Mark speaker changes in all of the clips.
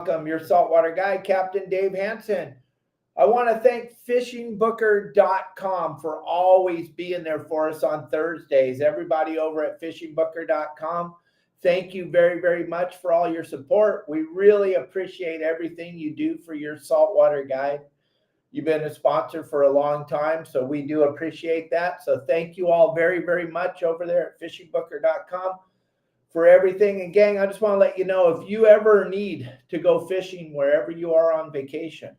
Speaker 1: Welcome, your saltwater guide, Captain Dave Hansen. I want to thank fishingbooker.com for always being there for us on Thursdays. Everybody over at fishingbooker.com, thank you very, very much for all your support. We really appreciate everything you do for your saltwater guide. You've been a sponsor for a long time, so we do appreciate that. So thank you all very, very much over there at fishingbooker.com for everything. And gang, I just want to let you know, if you ever need to go fishing wherever you are on vacation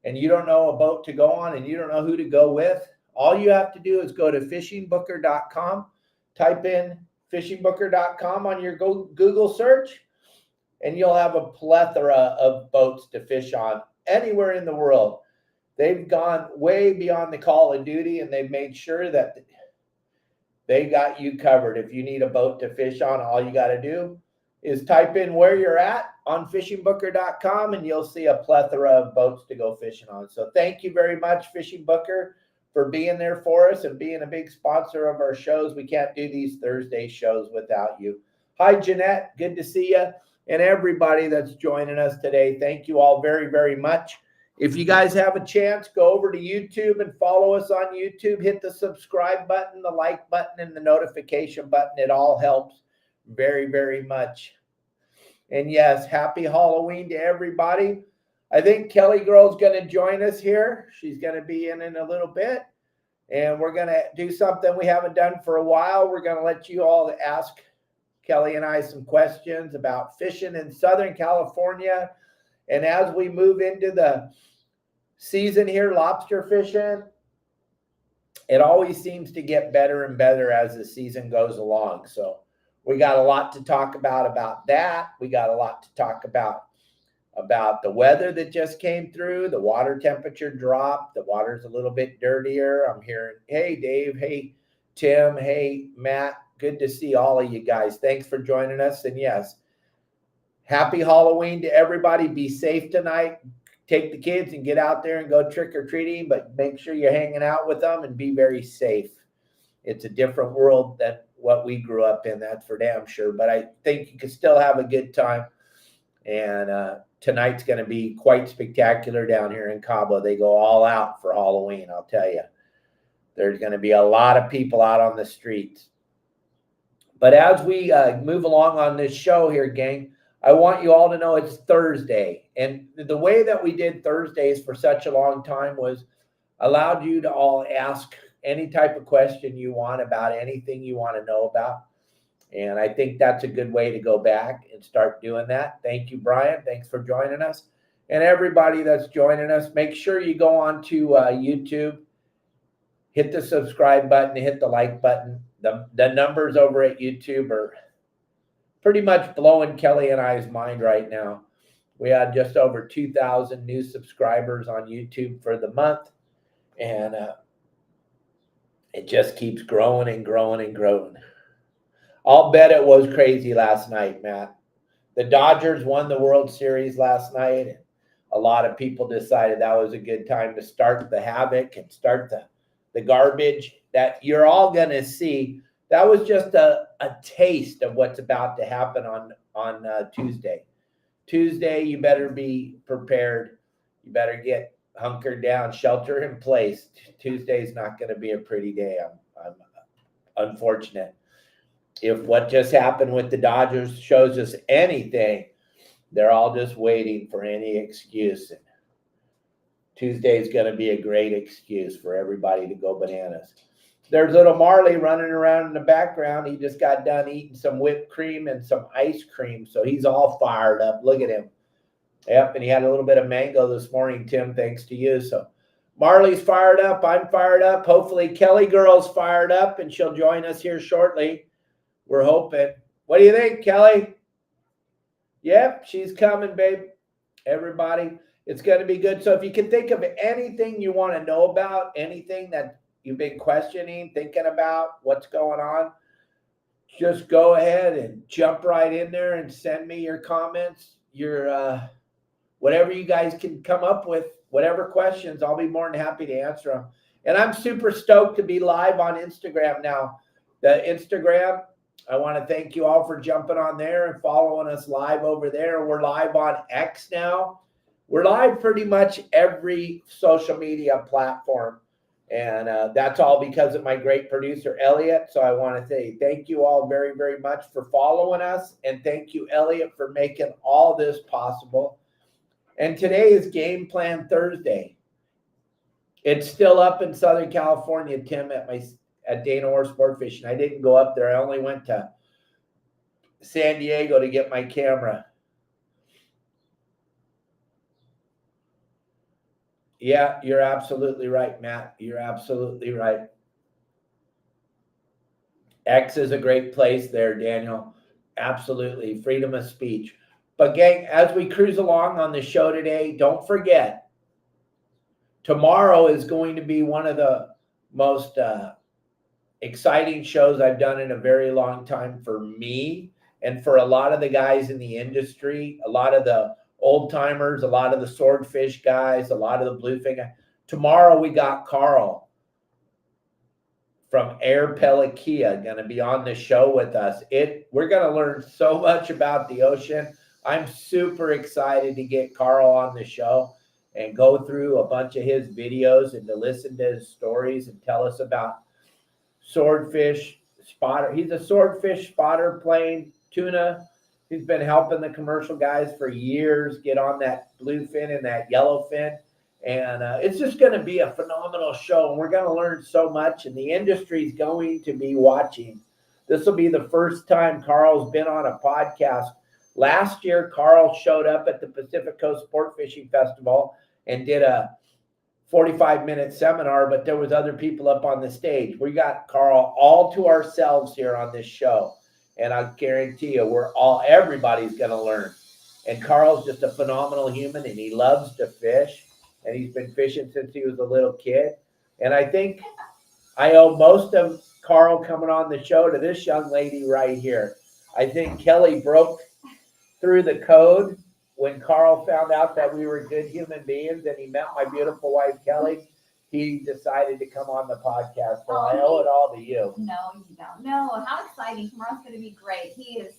Speaker 1: and you don't know a boat to go on and you don't know who to go with, all you have to do is go to fishingbooker.com, type in fishingbooker.com on your Google search, and you'll have a plethora of boats to fish on anywhere in the world. They've gone way beyond the call of duty, and they've made sure that they got you covered. If you need a boat to fish on, all you got to do is type in where you're at on fishingbooker.com, and you'll see a plethora of boats to go fishing on. So thank you very much, Fishing Booker, for being there for us and being a big sponsor of our shows. We can't do these Thursday shows without you. Hi, Jeanette. Good to see you. And everybody that's joining us today, thank you all very, very much. If you guys have a chance, go over to YouTube and follow us on YouTube. Hit the subscribe button, the like button, and the notification button. It all helps very, very much. And yes, happy Halloween to everybody. I think Kelly Girl's going to join us here. She's going to be in a little bit. And we're going to do something we haven't done for a while. We're going to let you all ask Kelly and I some questions about fishing in Southern California. And as we move into the season here, lobster fishing, it always seems to get better and better as the season goes along. So we got a lot to talk about that. We got a lot to talk about the weather that just came through. The water temperature dropped. The water's a little bit dirtier. I'm hearing, hey, Dave, hey, Tim, hey, Matt. Good to see all of you guys. Thanks for joining us. And yes, happy Halloween to everybody. Be safe tonight. Take the kids and get out there and go trick-or-treating, but make sure you're hanging out with them and be very safe. It's a different world than what we grew up in, that's for damn sure. But I think you can still have a good time. And tonight's going to be quite spectacular down here in Cabo. They go all out for Halloween, I'll tell you. There's going to be a lot of people out on the streets. But as we move along on this show here, gang, I want you all to know it's Thursday. And the way that we did Thursdays for such a long time was allowed you to all ask any type of question you want about anything you want to know about. And I think that's a good way to go back and start doing that. Thank you, Brian. Thanks for joining us. And everybody that's joining us, make sure you go on to YouTube, hit the subscribe button, hit the like button. The numbers over at YouTube are pretty much blowing Kelly and I's mind right now. We had just over 2,000 new subscribers on YouTube for the month. And it just keeps growing and growing and growing. I'll bet it was crazy last night, Matt. The Dodgers won the World Series last night. And a lot of people decided that was a good time to start the havoc and start the garbage that you're all going to see. That was just a taste of what's about to happen on Tuesday. Tuesday, you better be prepared. You better get hunkered down, shelter in place. Tuesday's not going to be a pretty day. I'm unfortunate. If what just happened with the Dodgers shows us anything, they're all just waiting for any excuse. And Tuesday's going to be a great excuse for everybody to go bananas. There's little Marley running around in the background. He just got done eating some whipped cream and some ice cream, so he's all fired up. Look at him. Yep, and he had a little bit of mango this morning, Tim, thanks to you. So Marley's fired up. I'm fired up. Hopefully Kelly Girl's fired up, and she'll join us here shortly. We're hoping. What do you think, Kelly? Yep, she's coming, babe. Everybody, it's going to be good. So if you can think of anything you want to know about, anything that you've been questioning, thinking about what's going on, just go ahead and jump right in there and send me your comments, your whatever you guys can come up with, whatever questions. I'll be more than happy to answer them. And I'm super stoked to be live on Instagram now. The Instagram I want to thank you all for jumping on there and following us live over there. We're live on X now. We're live pretty much every social media platform. And that's all because of my great producer, Elliot. So I want to say thank you all very, very much for following us. And thank you, Elliot, for making all this possible. And today is Game Plan Thursday. It's still up in Southern California, Tim, at Dana Orr Sportfishing. I didn't go up there. I only went to San Diego to get my camera. Yeah, you're absolutely right, Matt. You're absolutely right. X is a great place there, Daniel. Absolutely. Freedom of speech. But gang, as we cruise along on the show today, don't forget, tomorrow is going to be one of the most exciting shows I've done in a very long time for me and for a lot of the guys in the industry, a lot of the old timers, a lot of the swordfish guys, a lot of the bluefin guys. Tomorrow we got Carl from Air Pelikia going to be on the show with us. We're going to learn so much about the ocean. I'm super excited to get Carl on the show and go through a bunch of his videos and to listen to his stories and tell us about swordfish spotter. He's a swordfish spotter playing tuna. He's been helping the commercial guys for years get on that bluefin and that yellowfin. And it's just going to be a phenomenal show. And we're going to learn so much. And the industry's going to be watching. This will be the first time Carl's been on a podcast. Last year, Carl showed up at the Pacific Coast Sport Fishing Festival and did a 45-minute seminar, but there was other people up on the stage. We got Carl all to ourselves here on this show. And I guarantee you, everybody's going to learn. And Carl's just a phenomenal human, and he loves to fish. And he's been fishing since he was a little kid. And I think I owe most of Carl coming on the show to this young lady right here. I think Kelly broke through the code when Carl found out that we were good human beings and he met my beautiful wife, Kelly. He decided to come on the podcast. So I owe it all to you.
Speaker 2: No, you don't. No, how exciting. Tomorrow's going to be great. He's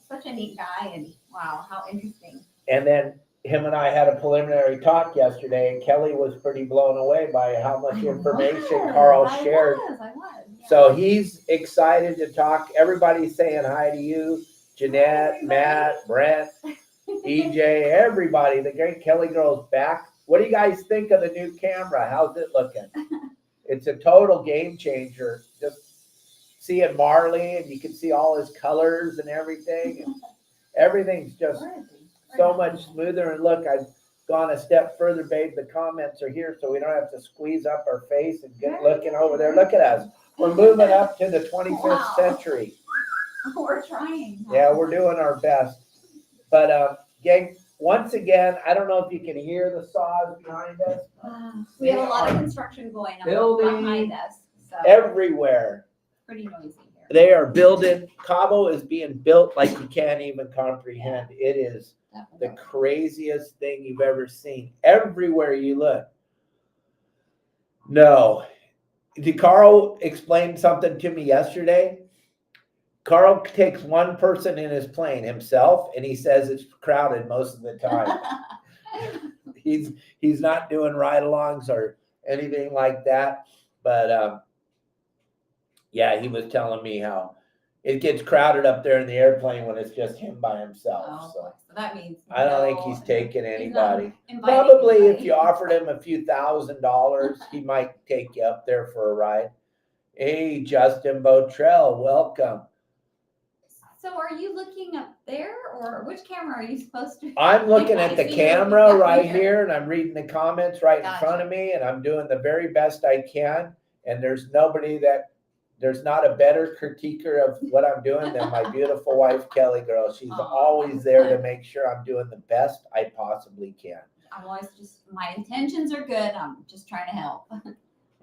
Speaker 2: such a neat guy, and wow, how interesting.
Speaker 1: And then him and I had a preliminary talk yesterday, and Kelly was pretty blown away by how much information Carl shared.
Speaker 2: I was. Yeah.
Speaker 1: So he's excited to talk. Everybody's saying hi to you. Jeanette, Matt, Brent, EJ, everybody. The great Kelly girl's back. What do you guys think of the new camera? How's it looking? It's a total game changer. Just seeing Marley, and you can see all his colors and everything. And everything's just so much smoother. And look, I've gone a step further, babe. The comments are here, so we don't have to squeeze up our face and get looking over there. Look at us. We're moving up to the 25th century.
Speaker 2: We're trying.
Speaker 1: Yeah, we're doing our best. But, gang, once again, I don't know if you can hear the saws behind us.
Speaker 2: We have a lot of construction going on behind us. So
Speaker 1: everywhere.
Speaker 2: Pretty noisy here.
Speaker 1: They are building. Cabo is being built like you can't even comprehend. It is the craziest thing you've ever seen. Everywhere you look. No. Did Carl explain something to me yesterday? Carl takes one person in his plane, himself, and he says it's crowded most of the time. He's not doing ride-alongs or anything like that. But, yeah, he was telling me how it gets crowded up there in the airplane when it's just him by himself. So
Speaker 2: that means
Speaker 1: I don't think he's taking anybody. Probably if you offered him a few $1,000s, he might take you up there for a ride. Hey, Justin Botrell, welcome.
Speaker 2: So are you looking up there, or which camera are you supposed to?
Speaker 1: I'm looking at the camera right here, and I'm reading the comments right in front of me, and I'm doing the very best I can. And there's not a better critiquer of what I'm doing than my beautiful wife, Kelly girl. She's always there to make sure I'm doing the best I possibly can.
Speaker 2: I'm always my intentions are good. I'm just trying to help.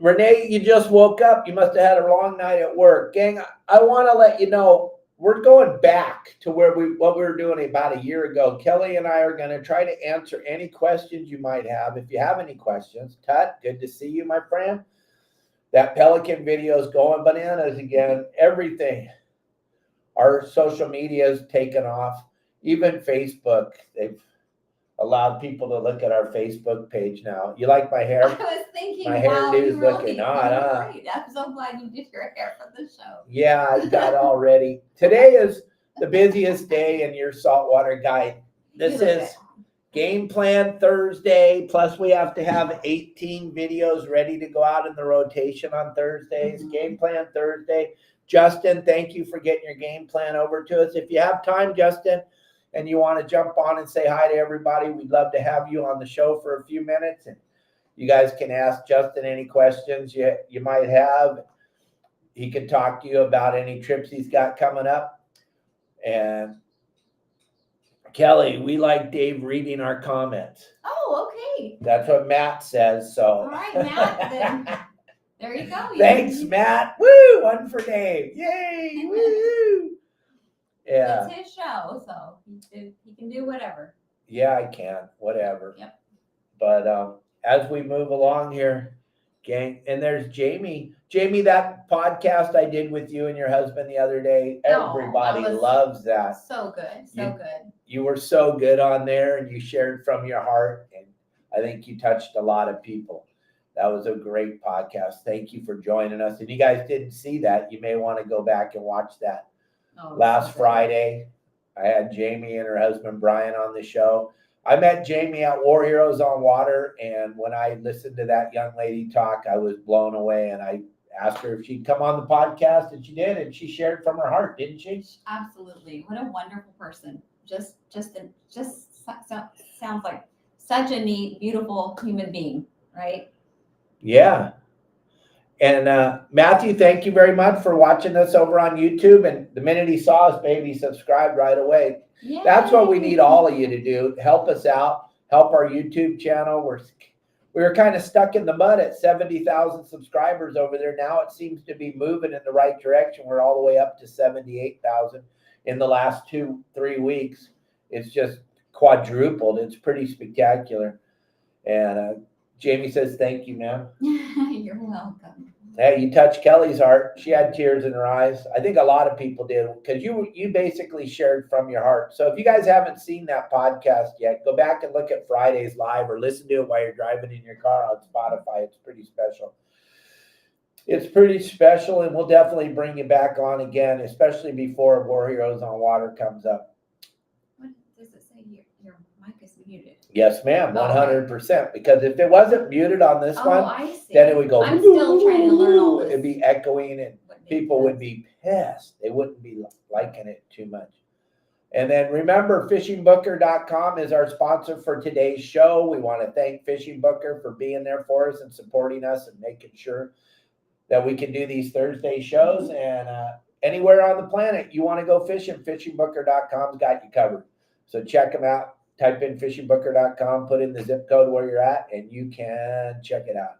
Speaker 1: Renee, you just woke up. You must have had a long night at work. Gang, I want to let you know, we're going back to what we were doing about a year ago. Kelly and I are going to try to answer any questions you might have. If you have any questions, Tut, good to see you, my friend. That pelican video is going bananas again. Everything. Our social media has taken off. Even Facebook, they've allowed people to look at our Facebook page now. You like my
Speaker 2: I
Speaker 1: hair?
Speaker 2: was thinking,
Speaker 1: My
Speaker 2: wow,
Speaker 1: hairdo's
Speaker 2: you
Speaker 1: looking
Speaker 2: really,
Speaker 1: on,
Speaker 2: you
Speaker 1: huh?
Speaker 2: great. I'm so glad you did your hair for the show.
Speaker 1: Yeah, I've got all ready. Today is the busiest day in your saltwater guide. This is Game Plan Thursday, plus we have to have 18 videos ready to go out in the rotation on Thursdays. Game Plan Thursday. Justin, thank you for getting your game plan over to us. If you have time, Justin, and you want to jump on and say hi to everybody, we'd love to have you on the show for a few minutes. And you guys can ask Justin any questions you might have. He can talk to you about any trips he's got coming up. And Kelly, we like Dave reading our comments.
Speaker 2: Oh, okay.
Speaker 1: That's what Matt says. So
Speaker 2: All right, Matt, then there you go.
Speaker 1: Thanks, Matt. Woo! One for Dave. Yay! Woo! Yeah.
Speaker 2: It's his show, so he can do whatever.
Speaker 1: Yeah, I can. Whatever.
Speaker 2: Yep.
Speaker 1: But as we move along here, gang, and there's Jamie. Jamie, that podcast I did with you and your husband the other day, everybody loves that.
Speaker 2: So good. So good.
Speaker 1: You were so good on there, and you shared from your heart, and I think you touched a lot of people. That was a great podcast. Thank you for joining us. If you guys didn't see that, you may want to go back and watch that. Last Friday, I had Jamie and her husband Brian on the show. I met Jamie at War Heroes on Water, and when I listened to that young lady talk, I was blown away, and I asked her if she'd come on the podcast, and she did, and she shared from her heart, didn't she?
Speaker 2: Absolutely. What a wonderful person. Just sounds like such a neat, beautiful human being, right?
Speaker 1: Yeah. And Matthew, thank you very much for watching us over on YouTube. And the minute he saw us, baby, subscribed right away. Yay. That's what we need all of you to do. Help us out. Help our YouTube channel. We were kind of stuck in the mud at 70,000 subscribers over there. Now it seems to be moving in the right direction. We're all the way up to 78,000 in the last 2-3 weeks. It's just quadrupled. It's pretty spectacular. And Jamie says, thank you, ma'am.
Speaker 2: You're welcome.
Speaker 1: Hey, you touched Kelly's heart. She had tears in her eyes. I think a lot of people did, because you basically shared from your heart. So if you guys haven't seen that podcast yet, go back and look at Friday's live or listen to it while you're driving in your car on Spotify. It's pretty special. It's pretty special, and we'll definitely bring you back on again, especially before War Heroes on Water comes up.
Speaker 2: What does it say here? Your mic is muted.
Speaker 1: Yes, ma'am, 100%. Because if it wasn't muted on this one,
Speaker 2: I see.
Speaker 1: then it would go.
Speaker 2: I'm still trying to learn all this.
Speaker 1: It'd be echoing, and people would be pissed. They wouldn't be liking it too much. And then remember, fishingbooker.com is our sponsor for today's show. We want to thank Fishing Booker for being there for us and supporting us and making sure that we can do these Thursday shows. And anywhere on the planet you want to go fishing, fishingbooker.com's got you covered. So check them out. Type in fishingbooker.com, put in the zip code where you're at, and you can check it out.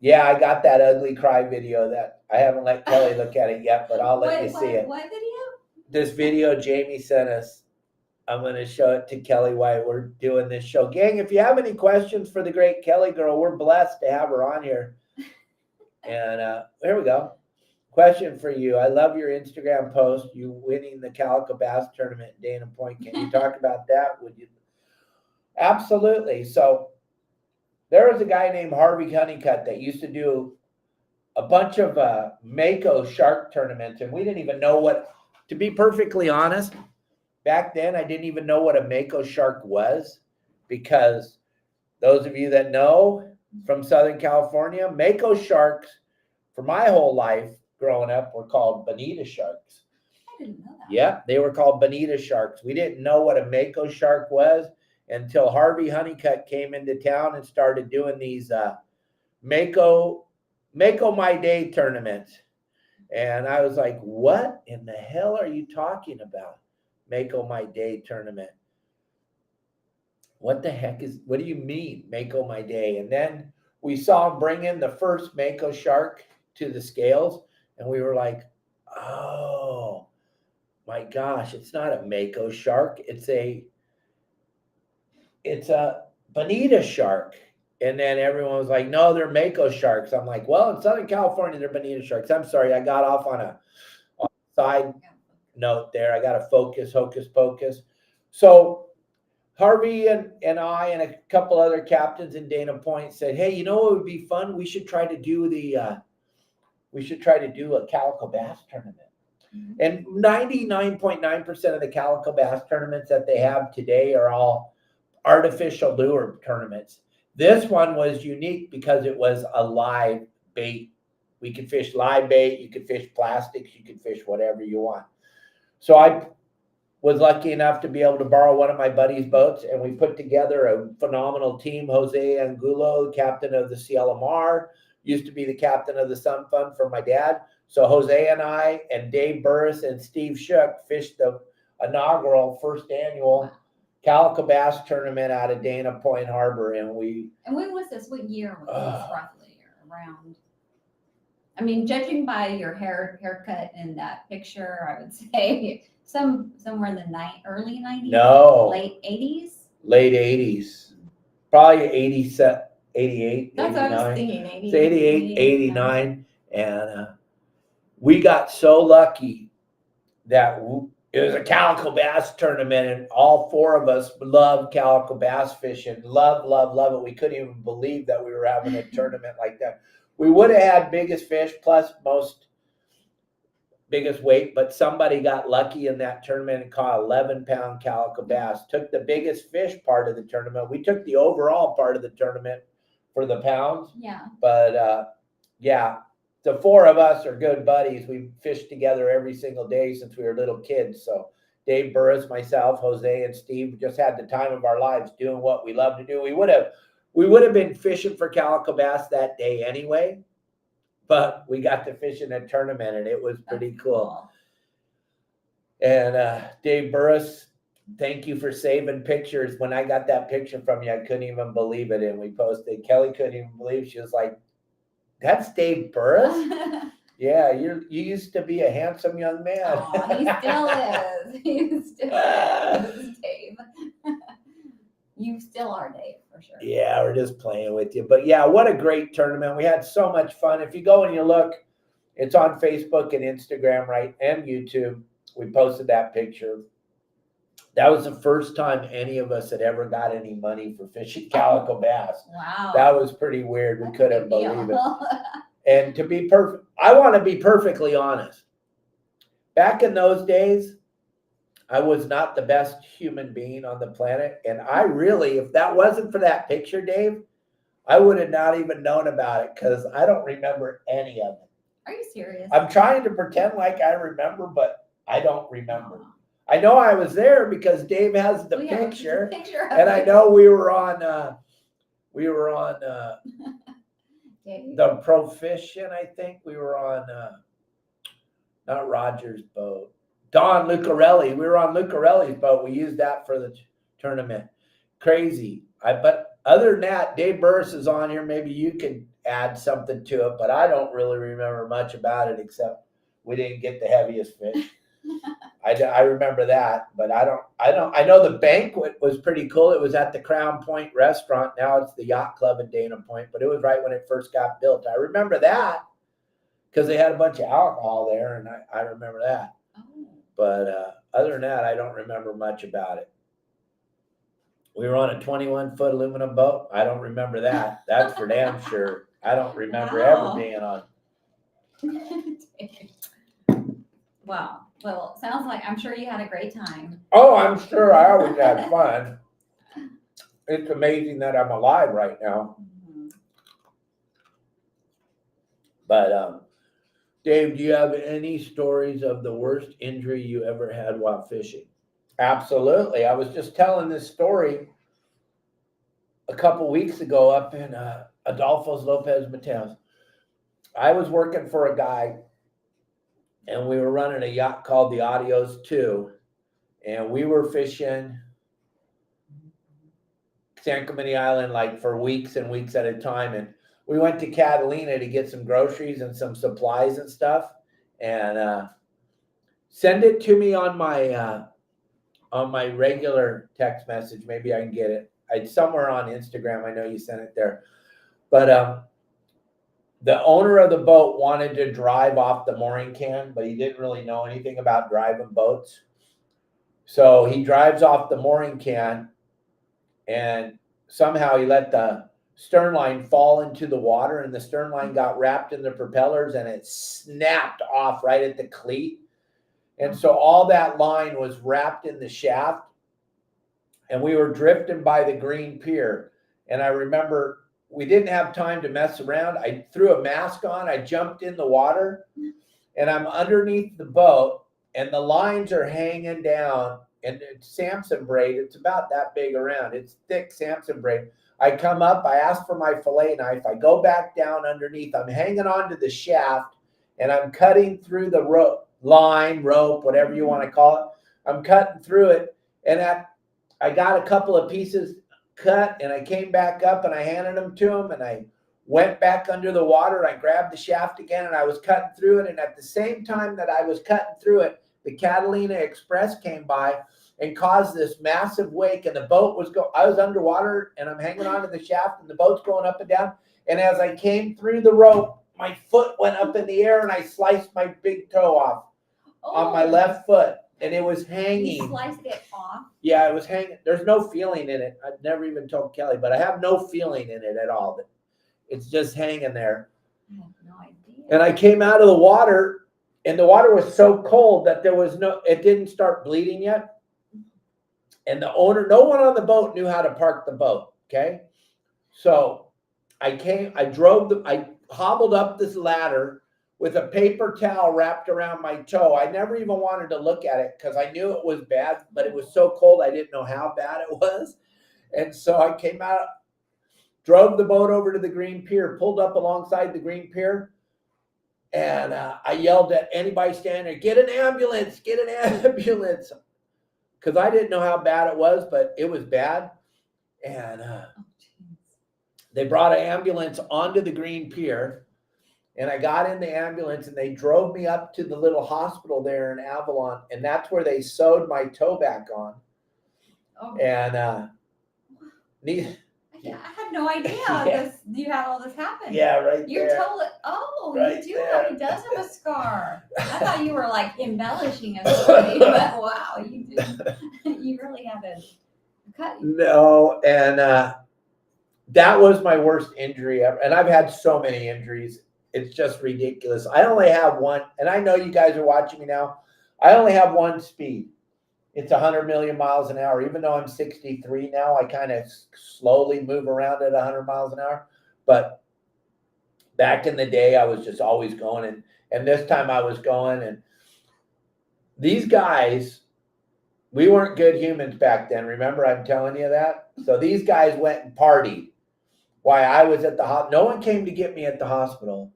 Speaker 1: Yeah, I got that ugly cry video that I haven't let Kelly look at it yet, but I'll let you see it.
Speaker 2: What video?
Speaker 1: This video Jamie sent us. I'm going to show it to Kelly while we're doing this show. Gang, if you have any questions for the great Kelly girl, we're blessed to have her on here. And here we go. Question for you. I love your Instagram post, you winning the Calico Bass Tournament in Dana Point. Can you talk about that? Would you? Absolutely. So there was a guy named Harvey Honeycutt that used to do a bunch of Mako shark tournaments, and we didn't even know what, to be perfectly honest, back then I didn't even know what a Mako shark was, because those of you that know from Southern California, Mako sharks for my whole life growing up were called bonita sharks.
Speaker 2: I didn't know that.
Speaker 1: Yeah, they were called bonita sharks. We didn't know what a Mako shark was until Harvey Honeycutt came into town and started doing these Mako My Day tournaments. And I was like, what in the hell are you talking about? Mako My Day tournament. What the heck what do you mean, Mako My Day? And then we saw him bring in the first Mako shark to the scales, and we were like, oh my gosh, it's not a Mako shark. It's a bonita shark. And then everyone was like, no, they're mako sharks. I'm like, well, in Southern California, they're bonita sharks. I'm sorry, I got off on a side note there. I got to focus, hocus pocus. So Harvey and I and a couple other captains in Dana Point said, hey, you know what would be fun? We should try to do a calico bass tournament. And 99.9% of the calico bass tournaments that they have today are all artificial lure tournaments. This one was unique because it was a live bait. We could fish live bait, you could fish plastics, you could fish whatever you want. So I was lucky enough to be able to borrow one of my buddy's boats, and we put together a phenomenal team. Jose Angulo, captain of the CLMR, used to be the captain of the Sun Fund for my dad. So Jose and I and Dave Burris and Steve Shook fished the inaugural first annual calico bass tournament out of Dana Point Harbor. And
Speaker 2: when was this? What year was this roughly around? I mean, judging by your haircut in that picture, I would say somewhere in the early 90s?
Speaker 1: No.
Speaker 2: Late 80s?
Speaker 1: Late 80s. Probably 87, 88,
Speaker 2: That's
Speaker 1: 89.
Speaker 2: what I was thinking, 80,
Speaker 1: 88, 89. And we got so lucky that it was a calico bass tournament, and all four of us love calico bass fishing. Love it. We couldn't even believe that we were having a tournament like that. We would have had biggest fish plus biggest weight, but somebody got lucky in that tournament and caught 11-pound calico bass. Took the biggest fish part of the tournament. We took the overall part of the tournament for the pounds.
Speaker 2: Yeah.
Speaker 1: But yeah, the four of us are good buddies. We fished together every single day since we were little kids. So Dave Burris, myself, Jose, and Steve just had the time of our lives doing what we love to do. We would have been fishing for calico bass that day anyway, but we got to fish in a tournament, and it was pretty cool. And Dave Burris, thank you for saving pictures. When I got that picture from you, I couldn't even believe it. And we posted, Kelly couldn't even believe. She was like, that's Dave Burris? Yeah, you used to be a handsome young man.
Speaker 2: Oh, he still is. He still is, Dave. You still are, Dave, for sure.
Speaker 1: Yeah, we're just playing with you. But yeah, what a great tournament. We had so much fun. If you go and you look, it's on Facebook and Instagram, right? And YouTube. We posted that picture. That was the first time any of us had ever got any money for fishing calico bass.
Speaker 2: Wow.
Speaker 1: That was pretty weird. We couldn't believe it.
Speaker 2: And
Speaker 1: to be perfect, I want to be perfectly honest. Back in those days, I was not the best human being on the planet. And I really, if that wasn't for that picture, Dave, I would have not even known about it because I don't remember any of it.
Speaker 2: Are you serious?
Speaker 1: I'm trying to pretend like I remember, but I don't remember. I know I was there because Dave has the picture, and I know we were on the Pro Fishing. I think we were on not Roger's boat, Don Lucarelli. We were on Lucarelli's boat. We used that for the tournament. Crazy. But other than that, Dave Burris is on here. Maybe you could add something to it, but I don't really remember much about it except we didn't get the heaviest fish. I remember that, but I know the banquet was pretty cool. It was at the Crown Point restaurant. Now it's the Yacht Club in Dana Point, but it was right when it first got built. I remember that because they had a bunch of alcohol there, and I remember that. Oh. But other than that, I don't remember much about it. We were on a 21-foot aluminum boat. I don't remember that. That's for damn sure. I don't remember ever being on.
Speaker 2: Wow. Well, sounds like I'm sure you had a great time.
Speaker 1: Oh, I'm sure I always had fun. It's amazing that I'm alive right now. Mm-hmm. But Dave, do you have any stories of the worst injury you ever had while fishing? Absolutely. I was just telling this story a couple weeks ago up in Adolfo's Lopez Mateos. I was working for a guy, and we were running a yacht called the Adios 2, and we were fishing San Clemente Island like for weeks and weeks at a time. And we went to Catalina to get some groceries and some supplies and stuff. And send it to me on my regular text message. Maybe I can get it. It's somewhere on Instagram. I know you sent it there. But the owner of the boat wanted to drive off the mooring can, but he didn't really know anything about driving boats. So he drives off the mooring can, and somehow he let the stern line fall into the water, and the stern line got wrapped in the propellers, and it snapped off right at the cleat. And so all that line was wrapped in the shaft, and we were drifting by the green pier. And I remember we didn't have time to mess around. I threw a mask on, I jumped in the water, and I'm underneath the boat, and the lines are hanging down, and it's Samson braid. It's about that big around. It's thick Samson braid. I come up, I ask for my fillet knife. I go back down underneath. I'm hanging onto the shaft, and I'm cutting through the rope, whatever you want to call it. I'm cutting through it, and I got a couple of pieces cut, and I came back up, and I handed them to him, and I went back under the water. I grabbed the shaft again, and I was cutting through it. And at the same time that I was cutting through it, the Catalina Express came by and caused this massive wake, and the boat was I was underwater, and I'm hanging onto the shaft, and the boat's going up and down. And as I came through the rope, my foot went up in the air, and I sliced my big toe off on my left foot, and it was hanging.
Speaker 2: You sliced it off?
Speaker 1: Yeah, it was hanging. There's no feeling in it. I've never even told Kelly, but I have no feeling in it at all. It's just hanging there.
Speaker 2: I have no idea.
Speaker 1: And I came out of the water, and the water was so cold that it didn't start bleeding yet. And the owner, no one on the boat knew how to park the boat. Okay. So I hobbled up this ladder with a paper towel wrapped around my toe. I never even wanted to look at it because I knew it was bad, but it was so cold I didn't know how bad it was. And so I came out, drove the boat over to the green pier, pulled up alongside the green pier, and I yelled at anybody standing there, get an ambulance, because I didn't know how bad it was, but it was bad. And they brought an ambulance onto the green pier, and I got in the ambulance, and they drove me up to the little hospital there in Avalon, and that's where they sewed my toe back on.
Speaker 2: Oh.
Speaker 1: And
Speaker 2: I had no idea you had all this happen.
Speaker 1: Yeah, right
Speaker 2: You're
Speaker 1: there.
Speaker 2: totally.
Speaker 1: Right
Speaker 2: you
Speaker 1: there.
Speaker 2: He does have a scar. I thought you were like embellishing a story, but wow, you did. You really had a cut.
Speaker 1: No, and that was my worst injury ever. And I've had so many injuries. It's just ridiculous. I only have one, and I know you guys are watching me now. I only have one speed. It's 100 million miles an hour. Even though I'm 63 now, I kind of slowly move around at 100 miles an hour. But back in the day, I was just always going. And this time I was going. And these guys, we weren't good humans back then. Remember, I'm telling you that? So these guys went and partied while I was at the hospital. No one came to get me at the hospital.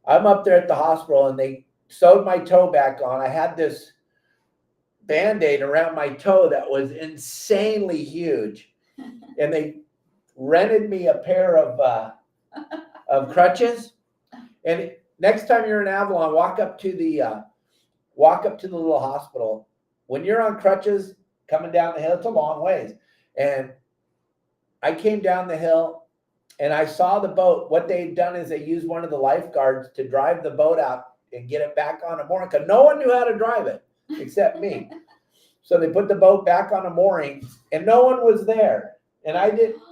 Speaker 1: I'm up there at the hospital, and they sewed my toe back on. I had this Band-Aid around my toe that was insanely huge, and they rented me a pair of crutches. And next time you're in Avalon, walk up to the little hospital. When you're on crutches coming down the hill, it's a long ways. And I came down the hill, and I saw the boat. What they'd done is they used one of the lifeguards to drive the boat out and get it back on a mooring, because no one knew how to drive it except me. So they put the boat back on a mooring, and no one was there. And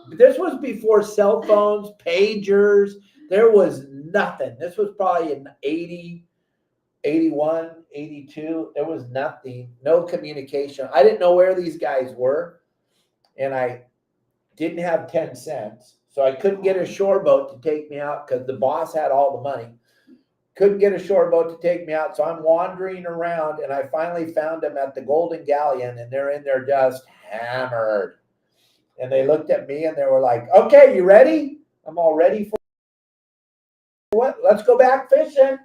Speaker 1: this was before cell phones, pagers. There was nothing. This was probably in 80, 81, 82. There was nothing, no communication. I didn't know where these guys were, and I didn't have 10 cents. So I couldn't get a shore boat to take me out because the boss had all the money. Couldn't get a shore boat to take me out. So I'm wandering around, and I finally found them at the Golden Galleon, and they're in there just hammered. And they looked at me, and they were like, okay, you ready? I'm all ready for what? Let's go back fishing.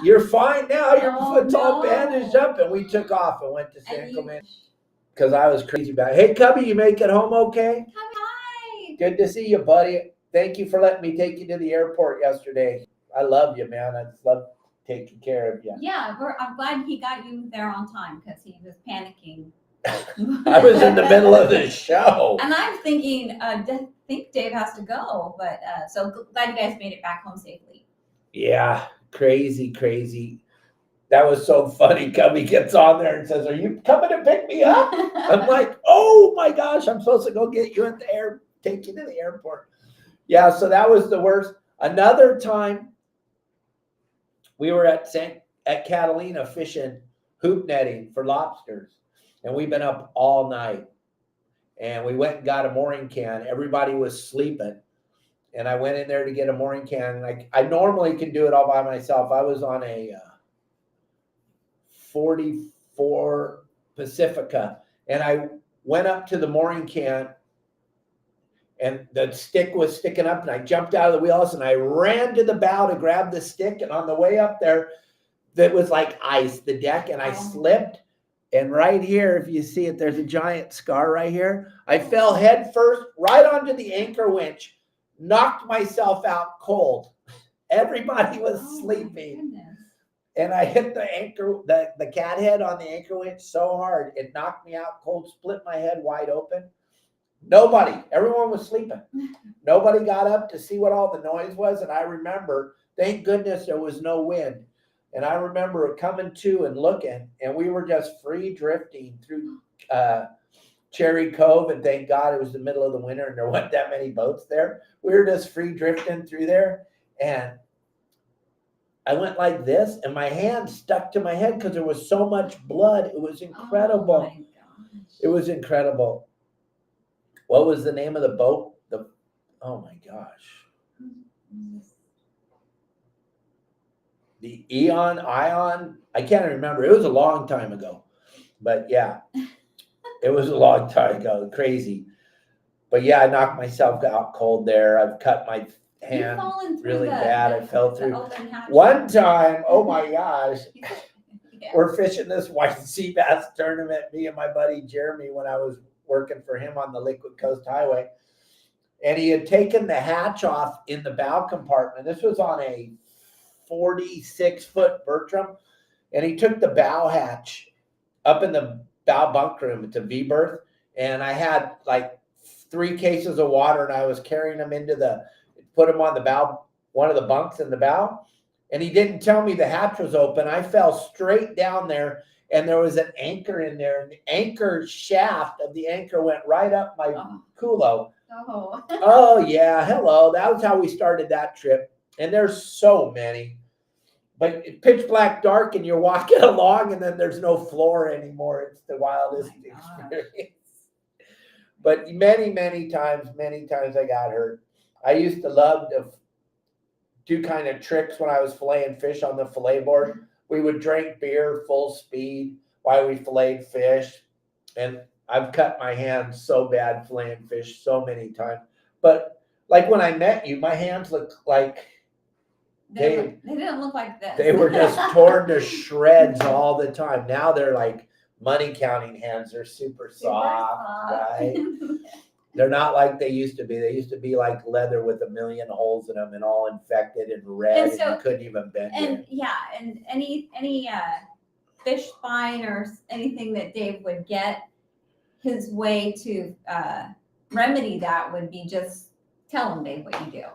Speaker 1: You're fine now. Your foot's all bandaged up. And we took off and went to San Clemente because I was crazy about it. Hey, Cubby, you make it home okay?
Speaker 2: Hi.
Speaker 1: Good to see you, buddy. Thank you for letting me take you to the airport yesterday. I love you, man. I just love taking care of you.
Speaker 2: Yeah, I'm glad he got you there on time because he was panicking
Speaker 1: I was in the middle of the show.
Speaker 2: And I'm thinking, I think Dave has to go, but so glad you guys made it back home safely.
Speaker 1: Yeah, crazy. That was so funny. Cubby gets on there and says, "Are you coming to pick me up?" I'm like, "Oh my gosh, I'm supposed to go get you at the take you to the airport." Yeah, so that was the worst. Another time, we were at Catalina fishing, hoop netting for lobsters, and we've been up all night. And we went and got a mooring can. Everybody was sleeping, and I went in there to get a mooring can. And I normally can do it all by myself. I was on a 44 Pacifica, and I went up to the mooring can, and the stick was sticking up, and I jumped out of the wheelhouse and I ran to the bow to grab the stick. And on the way up there, that was like ice, the deck, and I slipped. And right here, if you see it, there's a giant scar right here. I fell head first right onto the anchor winch, knocked myself out cold. Everybody was sleeping. And I hit the anchor, the cat head on the anchor winch so hard, it knocked me out cold, split my head wide open. Everyone was sleeping. Nobody got up to see what all the noise was. And I remember, thank goodness there was no wind. And I remember coming to and looking, and we were just free drifting through Cherry Cove. And thank God it was the middle of the winter and there weren't that many boats there. We were just free drifting through there. And I went like this, and my hand stuck to my head because there was so much blood. It was incredible.
Speaker 2: Oh my gosh.
Speaker 1: It was incredible. What was the name of the boat? Oh my gosh. The Ion? I can't remember. It was a long time ago. But yeah, it was a long time ago. Crazy. But yeah, I knocked myself out cold there. I've cut my hand really bad. I fell through. One time, oh my gosh, we're fishing this white sea bass tournament, me and my buddy Jeremy, when I was working for him on the Liquid Coast Highway. And he had taken the hatch off in the bow compartment. This was on a 46-foot Bertram. And he took the bow hatch up in the bow bunk room. It's a V berth. And I had like 3 cases of water, and I was carrying them put them on the bow, one of the bunks in the bow. And he didn't tell me the hatch was open. I fell straight down there, and there was an anchor in there. And the anchor shaft of the anchor went right up my culo. Oh, yeah. Hello. That was how we started that trip. And there's so many. But it's pitch black dark, and you're walking along, and then there's no floor anymore. It's the wildest experience. But many times I got hurt. I used to love to do kind of tricks when I was filleting fish on the fillet board. We would drink beer full speed while we filleted fish. And I've cut my hands so bad filleting fish so many times. But like when I met you, my hands looked like
Speaker 2: they didn't look like this.
Speaker 1: They were just torn to shreds all the time. Now they're like money counting hands. They're super soft, right? They're not like they used to be. They used to be like leather with a million holes in them and all infected and red, and you couldn't even bend it.
Speaker 2: And yeah, and any fish spine or anything that Dave would get, his way to remedy that would be just tell him, Dave, what you do.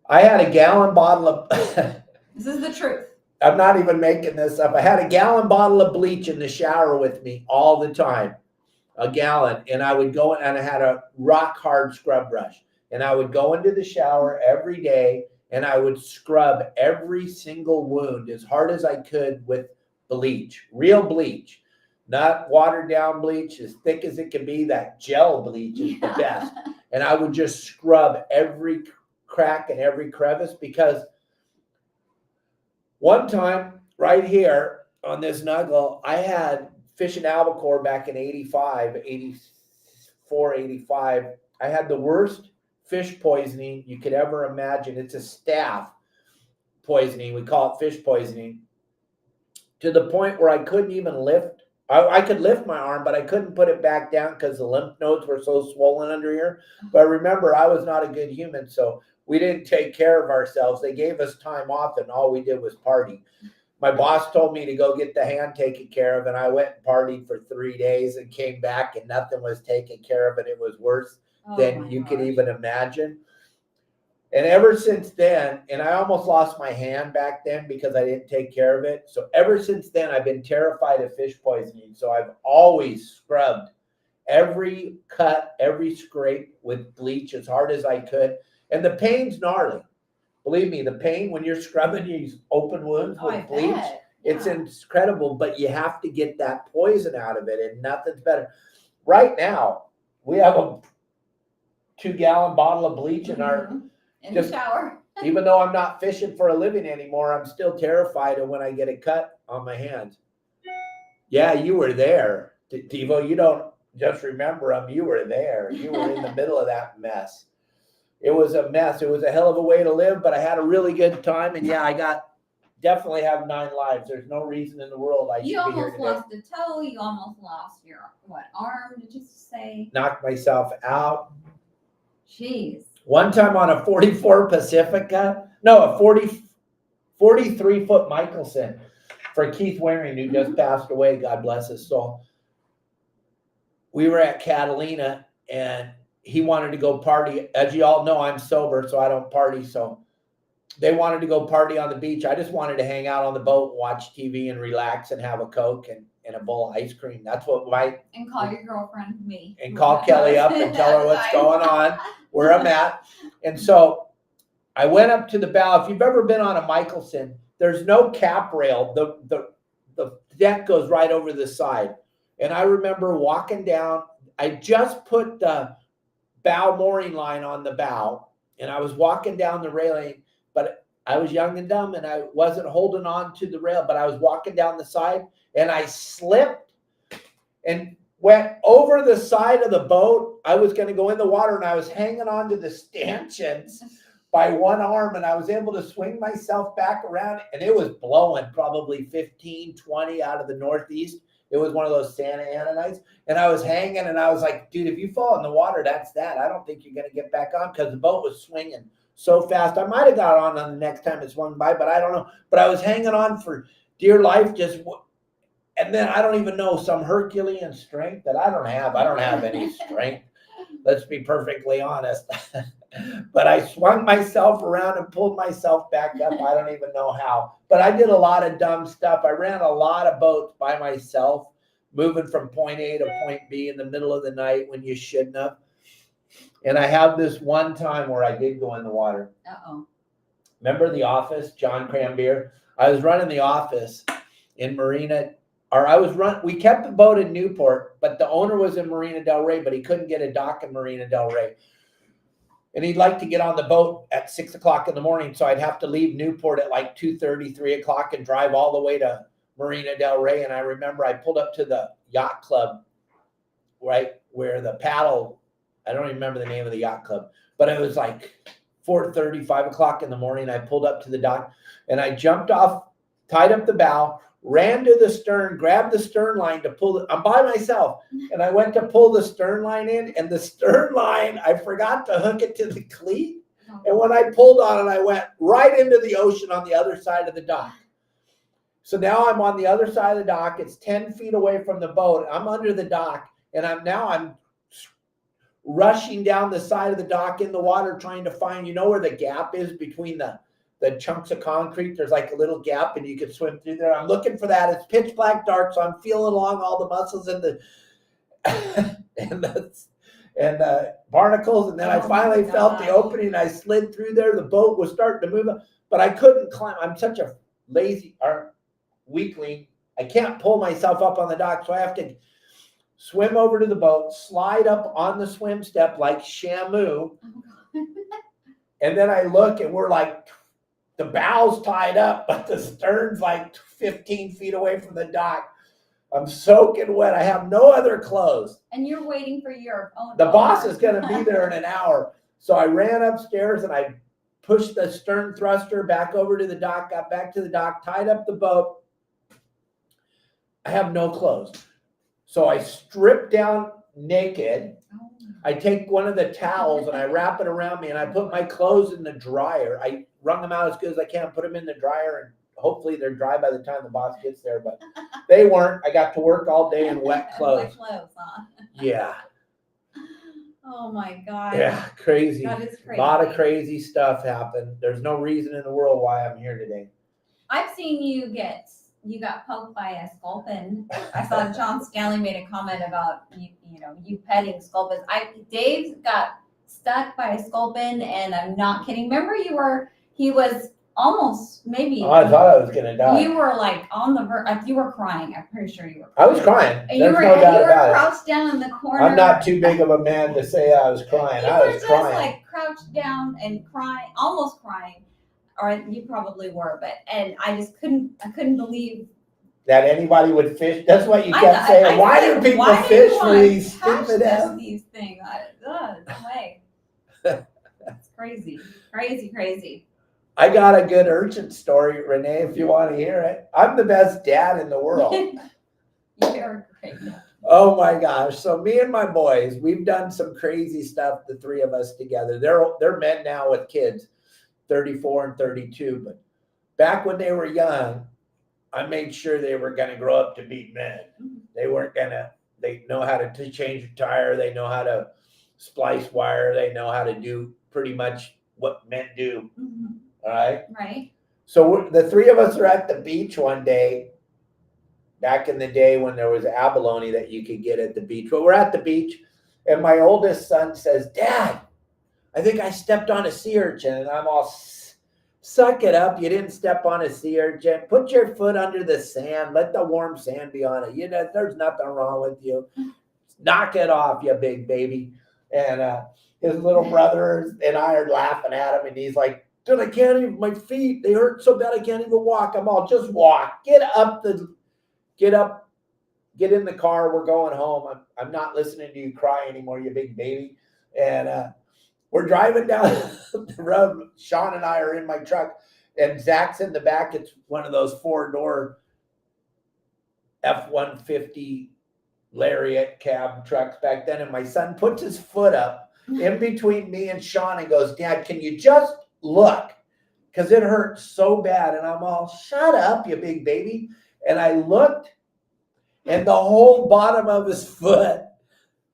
Speaker 1: I had a gallon bottle of
Speaker 2: this is the truth.
Speaker 1: I'm not even making this up. I had a gallon bottle of bleach in the shower with me all the time. A gallon. And I would go, and I had a rock hard scrub brush. And I would go into the shower every day, and I would scrub every single wound as hard as I could with bleach, real bleach, not watered down bleach, as thick as it can be. That gel bleach is the best. And I would just scrub every crack and every crevice, because one time right here on this nuggle, I had fishing albacore back in 85, I had the worst fish poisoning you could ever imagine. It's a staph poisoning. We call it fish poisoning, to the point where I couldn't even lift. I could lift my arm, but I couldn't put it back down because the lymph nodes were so swollen under here. But remember, I was not a good human, so we didn't take care of ourselves. They gave us time off, and all we did was party. My boss told me to go get the hand taken care of, and I went and partied for 3 days and came back and nothing was taken care of, and it was worse than you could even imagine. And ever since then, and I almost lost my hand back then because I didn't take care of it. So ever since then, I've been terrified of fish poisoning. So I've always scrubbed every cut, every scrape with bleach as hard as I could. And the pain's gnarly. Believe me, the pain when you're scrubbing these open wounds with bleach, it's incredible, but you have to get that poison out of it, and nothing's better. Right now, we have a 2-gallon bottle of bleach in our
Speaker 2: the shower.
Speaker 1: Even though I'm not fishing for a living anymore, I'm still terrified of when I get a cut on my hands. Yeah, you were there, Devo. You don't just remember them. You were there. You were in the middle of that mess. It was a mess. It was a hell of a way to live, but I had a really good time. And yeah, I definitely have 9 lives. There's no reason in the world I should be here today.
Speaker 2: You almost lost a toe. You almost lost your arm? Did you say?
Speaker 1: Knocked myself out.
Speaker 2: Jeez.
Speaker 1: One time on a 44 Pacifica, no, a 43-foot Michelson for Keith Waring, who just passed away. God bless his soul. We were at Catalina, and he wanted to go party. As you all know, I'm sober, so I don't party. So they wanted to go party on the beach. I just wanted to hang out on the boat, watch TV, and relax, and have a Coke and a bowl of ice cream. That's what
Speaker 2: and call your girlfriend me.
Speaker 1: And call Kelly up and tell her what's going on, where I'm at. And so I went up to the bow. If you've ever been on a Michelson, there's no cap rail. The deck goes right over the side. And I remember walking down. I just put the bow mooring line on the bow, and I was walking down the railing, but I was young and dumb, and I wasn't holding on to the rail, but I was walking down the side, and I slipped and went over the side of the boat. I was going to go in the water, and I was hanging on to the stanchions by one arm, and I was able to swing myself back around, and it was blowing probably 15, 20 out of the northeast. It was one of those Santa Ana nights, and I was hanging, and I was like, dude, if you fall in the water, that's that. I don't think you're going to get back on, because the boat was swinging so fast. I might have got on the next time it swung by, but I don't know. But I was hanging on for dear life, and then I don't even know, some Herculean strength that I don't have. I don't have any strength. Let's be perfectly honest. But I swung myself around and pulled myself back up. I don't even know how. But I did a lot of dumb stuff. I ran a lot of boats by myself, moving from point A to point B in the middle of the night when you shouldn't have. And I have this one time where I did go in the water.
Speaker 2: Uh-oh.
Speaker 1: Remember The Office, John Cranbeer? I was running The Office in Marina. We kept the boat in Newport, but the owner was in Marina Del Rey, but he couldn't get a dock in Marina Del Rey. And he'd like to get on the boat at 6 o'clock in the morning. So I'd have to leave Newport at like 2:30, 3 o'clock and drive all the way to Marina Del Rey. And I remember I pulled up to the yacht club, right, where the paddle, I don't even remember the name of the yacht club, but it was like 4:30, 5 o'clock in the morning. I pulled up to the dock, and I jumped off, tied up the bow, ran to the stern, grabbed the stern line to pull I'm by myself, and I went to pull the stern line in, and the stern line, I forgot to hook it to the cleat. And when I pulled on it, I went right into the ocean on the other side of the dock. So now I'm on the other side of the dock. It's 10 feet away from the boat. I'm under the dock, and I'm rushing down the side of the dock in the water, trying to find, where the gap is between the chunks of concrete. There's like a little gap, and you could swim through there. I'm looking for that. It's pitch black dark, so I'm feeling along all the muscles and the barnacles, and then I finally felt the opening, and I slid through there. The boat was starting to move, but I couldn't climb. I'm such a lazy weakling. I can't pull myself up on the dock, so I have to swim over to the boat, slide up on the swim step like Shamu, and then I look, and we're like, the bow's tied up, but the stern's like 15 feet away from the dock. I'm soaking wet. I have no other clothes.
Speaker 2: And you're waiting for your own.
Speaker 1: The boss is going to be there in an hour. So I ran upstairs, and I pushed the stern thruster back over to the dock, got back to the dock, tied up the boat. I have no clothes. So I stripped down naked. I take one of the towels, and I wrap it around me, and I put my clothes in the dryer. I wrung them out as good as I can, put them in the dryer, and hopefully they're dry by the time the boss gets there, but they weren't. I got to work all day in wet clothes.
Speaker 2: Wet clothes, huh?
Speaker 1: Yeah.
Speaker 2: Oh my God.
Speaker 1: Yeah, crazy.
Speaker 2: That is
Speaker 1: A
Speaker 2: crazy.
Speaker 1: lot of crazy stuff happened. There's no reason in the world why I'm here today.
Speaker 2: I've seen you got poked by a sculpin. I saw John Stanley made a comment about you petting sculpins. Dave got stuck by a sculpin, and I'm not kidding. Remember he was almost maybe.
Speaker 1: Oh, I thought I was gonna die.
Speaker 2: You were like on the verge, like you were crying. I'm pretty sure you were
Speaker 1: I was crying.
Speaker 2: And
Speaker 1: There's no doubt about it.
Speaker 2: crouched down in the corner.
Speaker 1: I'm not too big of a man to say I was crying. I was
Speaker 2: just
Speaker 1: crying.
Speaker 2: like crouched down and crying, almost crying. Or you probably were, and I just couldn't believe
Speaker 1: that anybody would fish. That's what you kept saying. Why do people fish for these stupid ass?
Speaker 2: These things. No way. That's crazy. Crazy.
Speaker 1: I got a good urchin story, Renee, if you want to hear it. I'm the best dad in the world.
Speaker 2: You're great.
Speaker 1: Oh my gosh. So me and my boys, we've done some crazy stuff, the three of us together. They're men now with kids, 34 and 32. But back when they were young, I made sure they were going to grow up to be men. They know how to change a tire. They know how to splice wire. They know how to do pretty much what men do.
Speaker 2: Mm-hmm.
Speaker 1: All right.
Speaker 2: Right.
Speaker 1: So the three of us are at the beach one day, back in the day when there was abalone that you could get at the beach. But we're at the beach, and my oldest son says, "Dad, I think I stepped on a sea urchin." And I'm all, "Suck it up. You didn't step on a sea urchin. Put your foot under the sand. Let the warm sand be on it. There's nothing wrong with you. Knock it off, you big baby." And his little brother and I are laughing at him, and he's like, "Dude, I can't even, my feet, they hurt so bad I can't even walk." I'm all, "Just walk. Get in the car. We're going home. I'm not listening to you cry anymore, you big baby." And we're driving down the road. Sean and I are in my truck, and Zach's in the back. It's one of those 4-door F-150 Lariat cab trucks back then. And my son puts his foot up in between me and Sean and goes, "Dad, can you just look? Because it hurts so bad." And I'm all, "Shut up, you big baby." And I looked, and the whole bottom of his foot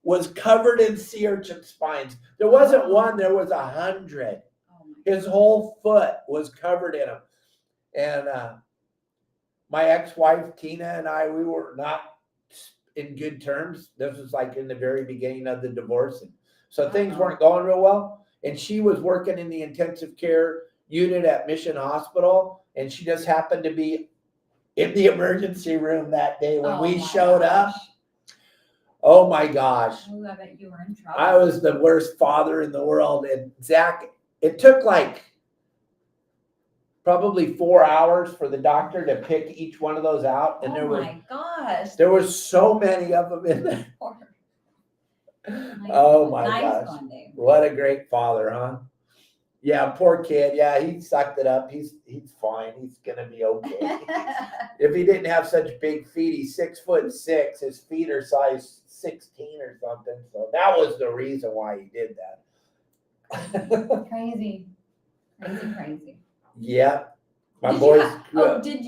Speaker 1: was covered in sea urchin spines. There wasn't one, there was 100. His whole foot was covered in them. And my ex-wife, Tina, and I, we were not in good terms. This was like in the very beginning of the divorce. And so things weren't going real well. And she was working in the intensive care unit at Mission Hospital. And she just happened to be in the emergency room that day when we showed up. Oh my gosh.
Speaker 2: Oh, I bet you were in trouble.
Speaker 1: I was the worst father in the world. And Zach, it took like probably 4 hours for the doctor to pick each one of those out. And there were so many of them in there. Oh my gosh. What a great father, huh? Yeah, poor kid. Yeah, he sucked it up. He's fine. He's gonna be okay. If he didn't have such big feet, he's 6'6". His feet are size 16 or something. So that was the reason why he did that.
Speaker 2: Crazy.
Speaker 1: Yeah, my boys.
Speaker 2: Did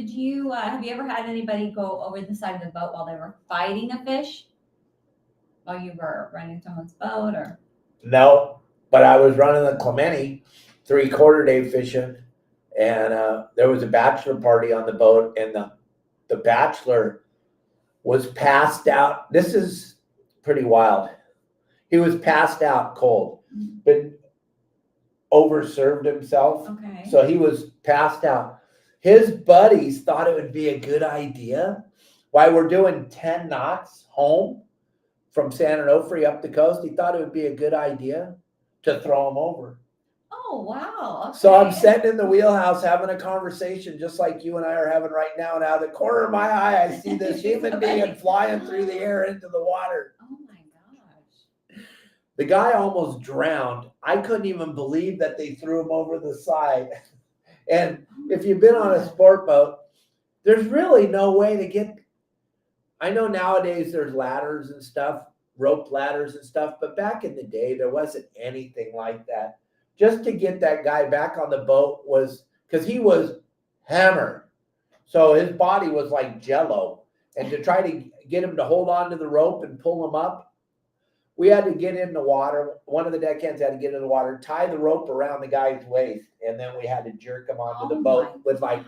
Speaker 2: you have you ever had anybody go over the side of the boat while they were fighting a fish? While you were running someone's boat, or?
Speaker 1: No. But I was running the Clemente 3/4 day fishing, and there was a bachelor party on the boat, and the bachelor was passed out. This is pretty wild. He was passed out cold, but overserved himself.
Speaker 2: Okay.
Speaker 1: So he was passed out. His buddies thought it would be a good idea. While we're doing 10 knots home from San Onofre up the coast, he thought it would be a good idea to throw him over.
Speaker 2: Oh, wow. Okay.
Speaker 1: So I'm sitting in the wheelhouse having a conversation just like you and I are having right now. And out of the corner of my eye, I see this human being flying through the air into the water.
Speaker 2: Oh my gosh.
Speaker 1: The guy almost drowned. I couldn't even believe that they threw him over the side. And if you've been on a sport boat, there's really no way to get. I know nowadays there's ladders and stuff, rope ladders and stuff, but back in the day, there wasn't anything like that. Just to get that guy back on the boat was, because he was hammer. So his body was like jello. And to try to get him to hold on to the rope and pull him up, we had to get in the water. One of the deckhands had to get in the water, tie the rope around the guy's waist, and then we had to jerk him onto the boat with like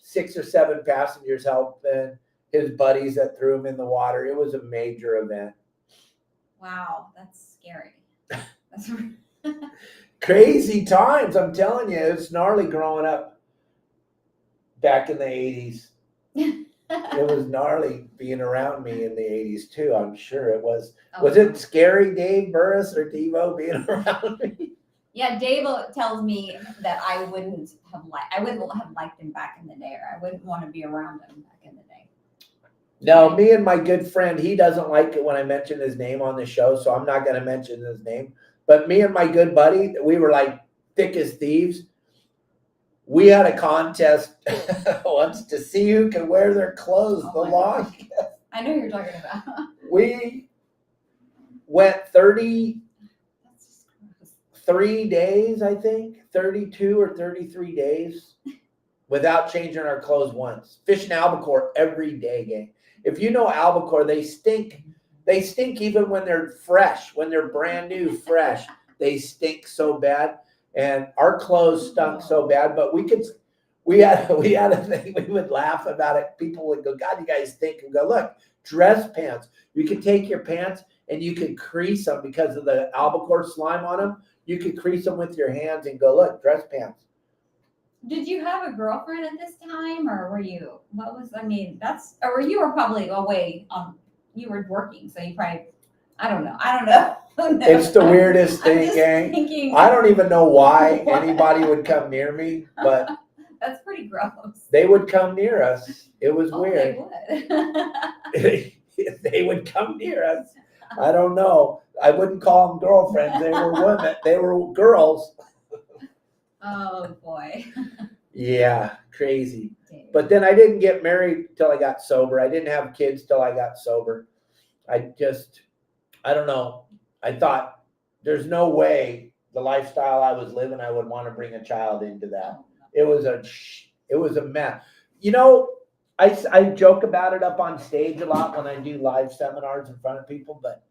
Speaker 1: 6 or 7 passengers helping, his buddies that threw him in the water. It was a major event.
Speaker 2: Wow, that's scary. That's
Speaker 1: Crazy times, I'm telling you. It was gnarly growing up back in the 80s. It was gnarly being around me in the 80s too. I'm sure it was. Was it scary, Dave Burris or Devo, being around me?
Speaker 2: Yeah, Dave tells me that I wouldn't have liked him back in the day, or I wouldn't want to be around him back in the day.
Speaker 1: No, me and my good friend, he doesn't like it when I mention his name on the show, so I'm not going to mention his name. But me and my good buddy, we were like thick as thieves. We had a contest once to see who could wear their clothes the longest.
Speaker 2: I know who you're talking about.
Speaker 1: We went 33 days, I think, 32 or 33 days without changing our clothes once. Fishing albacore every day, gang. If you know albacore, they stink. They stink even when they're fresh, when they're brand new, fresh. They stink so bad. And our clothes stunk so bad, but we had a thing, we would laugh about it. People would go, God, you guys stink, and go, look, dress pants. You could take your pants and you could crease them because of the albacore slime on them. You could crease them with your hands and go, look, dress pants.
Speaker 2: Did you have a girlfriend at this time, or were you, or you were probably away you were working, so you probably, I don't know.
Speaker 1: It's the weirdest thing, gang. I don't even know why anybody would come near me, but
Speaker 2: that's pretty gross.
Speaker 1: They would come near us. It was weird.
Speaker 2: They
Speaker 1: would. They would come near us. I don't know. I wouldn't call them girlfriends. They were women. They were girls.
Speaker 2: Oh boy.
Speaker 1: Yeah, crazy. But then I didn't get married till I got sober. I didn't have kids till I got sober. I don't know. I thought there's no way the lifestyle I was living, I would want to bring a child into that. It was a mess. You know, I joke about it up on stage a lot when I do live seminars in front of people, but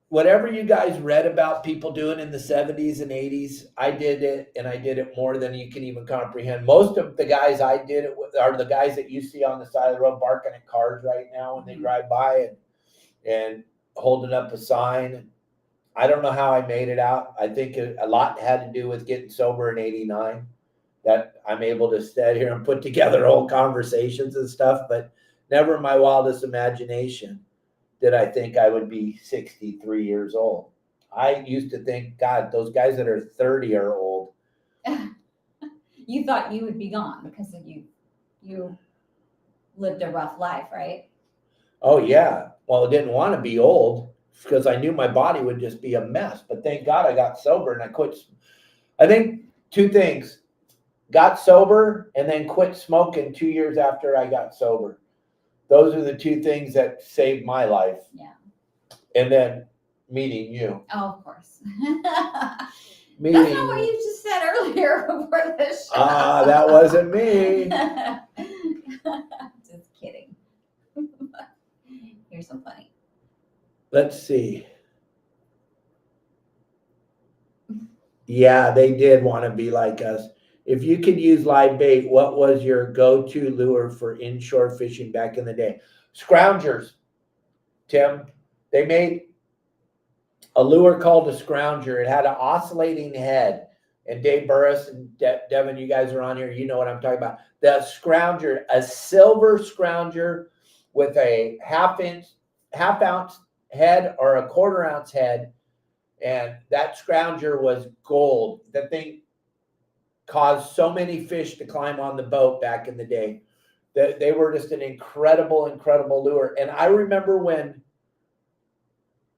Speaker 1: whatever you guys read about people doing in the 70s and 80s, I did it, and I did it more than you can even comprehend. Most of the guys I did it with are the guys that you see on the side of the road barking at cars right now when they drive by and holding up a sign. I don't know how I made it out. I think a lot had to do with getting sober in 89, that I'm able to sit here and put together whole conversations and stuff, but never in my wildest imagination did I think I would be 63 years old. I used to think, God, those guys that are 30 are old.
Speaker 2: You thought you would be gone because of you lived a rough life, right?
Speaker 1: Oh, yeah. Well, I didn't want to be old because I knew my body would just be a mess. But thank God I got sober and I quit. I think 2 things. Got sober and then quit smoking 2 years after I got sober. Those are the 2 things that saved my life.
Speaker 2: Yeah.
Speaker 1: And then meeting you.
Speaker 2: Oh, of course.
Speaker 1: Meeting
Speaker 2: That's not what you just said earlier before the show.
Speaker 1: That wasn't me.
Speaker 2: Just kidding. Here's some funny.
Speaker 1: Let's see. Yeah, they did want to be like us. If you could use live bait, what was your go-to lure for inshore fishing back in the day? Scroungers, Tim. They made a lure called a scrounger. It had an oscillating head. And Dave Burris and Devin, you guys are on here. You know what I'm talking about. The scrounger, a silver scrounger with a half ounce head or a 1/4 ounce head. And that scrounger was gold. The thing caused so many fish to climb on the boat back in the day. They were just an incredible, incredible lure. And I remember when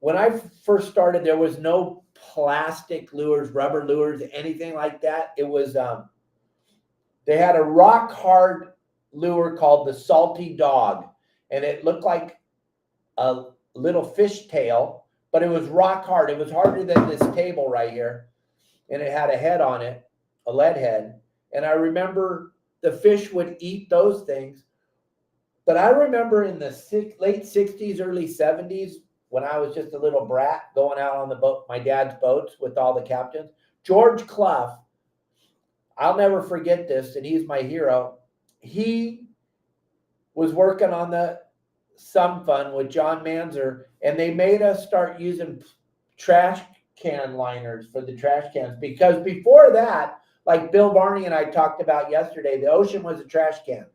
Speaker 1: I first started, there was no plastic lures, rubber lures, anything like that. It was, they had a rock hard lure called the Salty Dog. And it looked like a little fish tail, but it was rock hard. It was harder than this table right here. And it had a head on it. a lead head. And I remember the fish would eat those things. But I remember in the late 60s, early 70s, when I was just a little brat going out on the boat, my dad's boats with all the captains, George Clough, I'll never forget this, and he's my hero. He was working on the Some Fun with John Manzer, and they made us start using trash can liners for the trash cans, because before that, like Bill Varney and I talked about yesterday, the ocean was a trash can.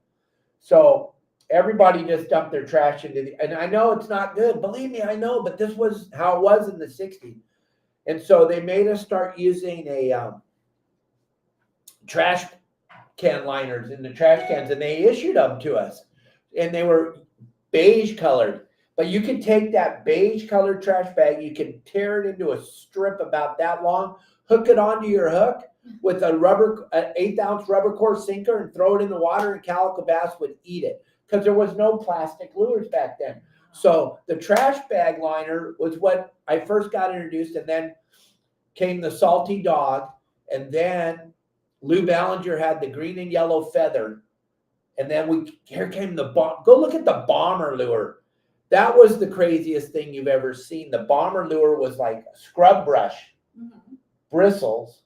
Speaker 1: So everybody just dumped their trash into the, and I know it's not good, believe me, I know, but this was how it was in the 60s. And so they made us start using a trash can liners in the trash cans, and they issued them to us, and they were beige colored. But you could take that beige colored trash bag, you could tear it into a strip about that long, hook it onto your hook with an 1/8 ounce rubber core sinker, and throw it in the water, and calico bass would eat it, because there was no plastic lures back then. So the trash bag liner was what I first got introduced, and then came the salty dog, and then Lou Ballinger had the green and yellow feather, and then here came the bomb. Go look at the bomber lure. That was the craziest thing you've ever seen. The bomber lure was like scrub brush bristles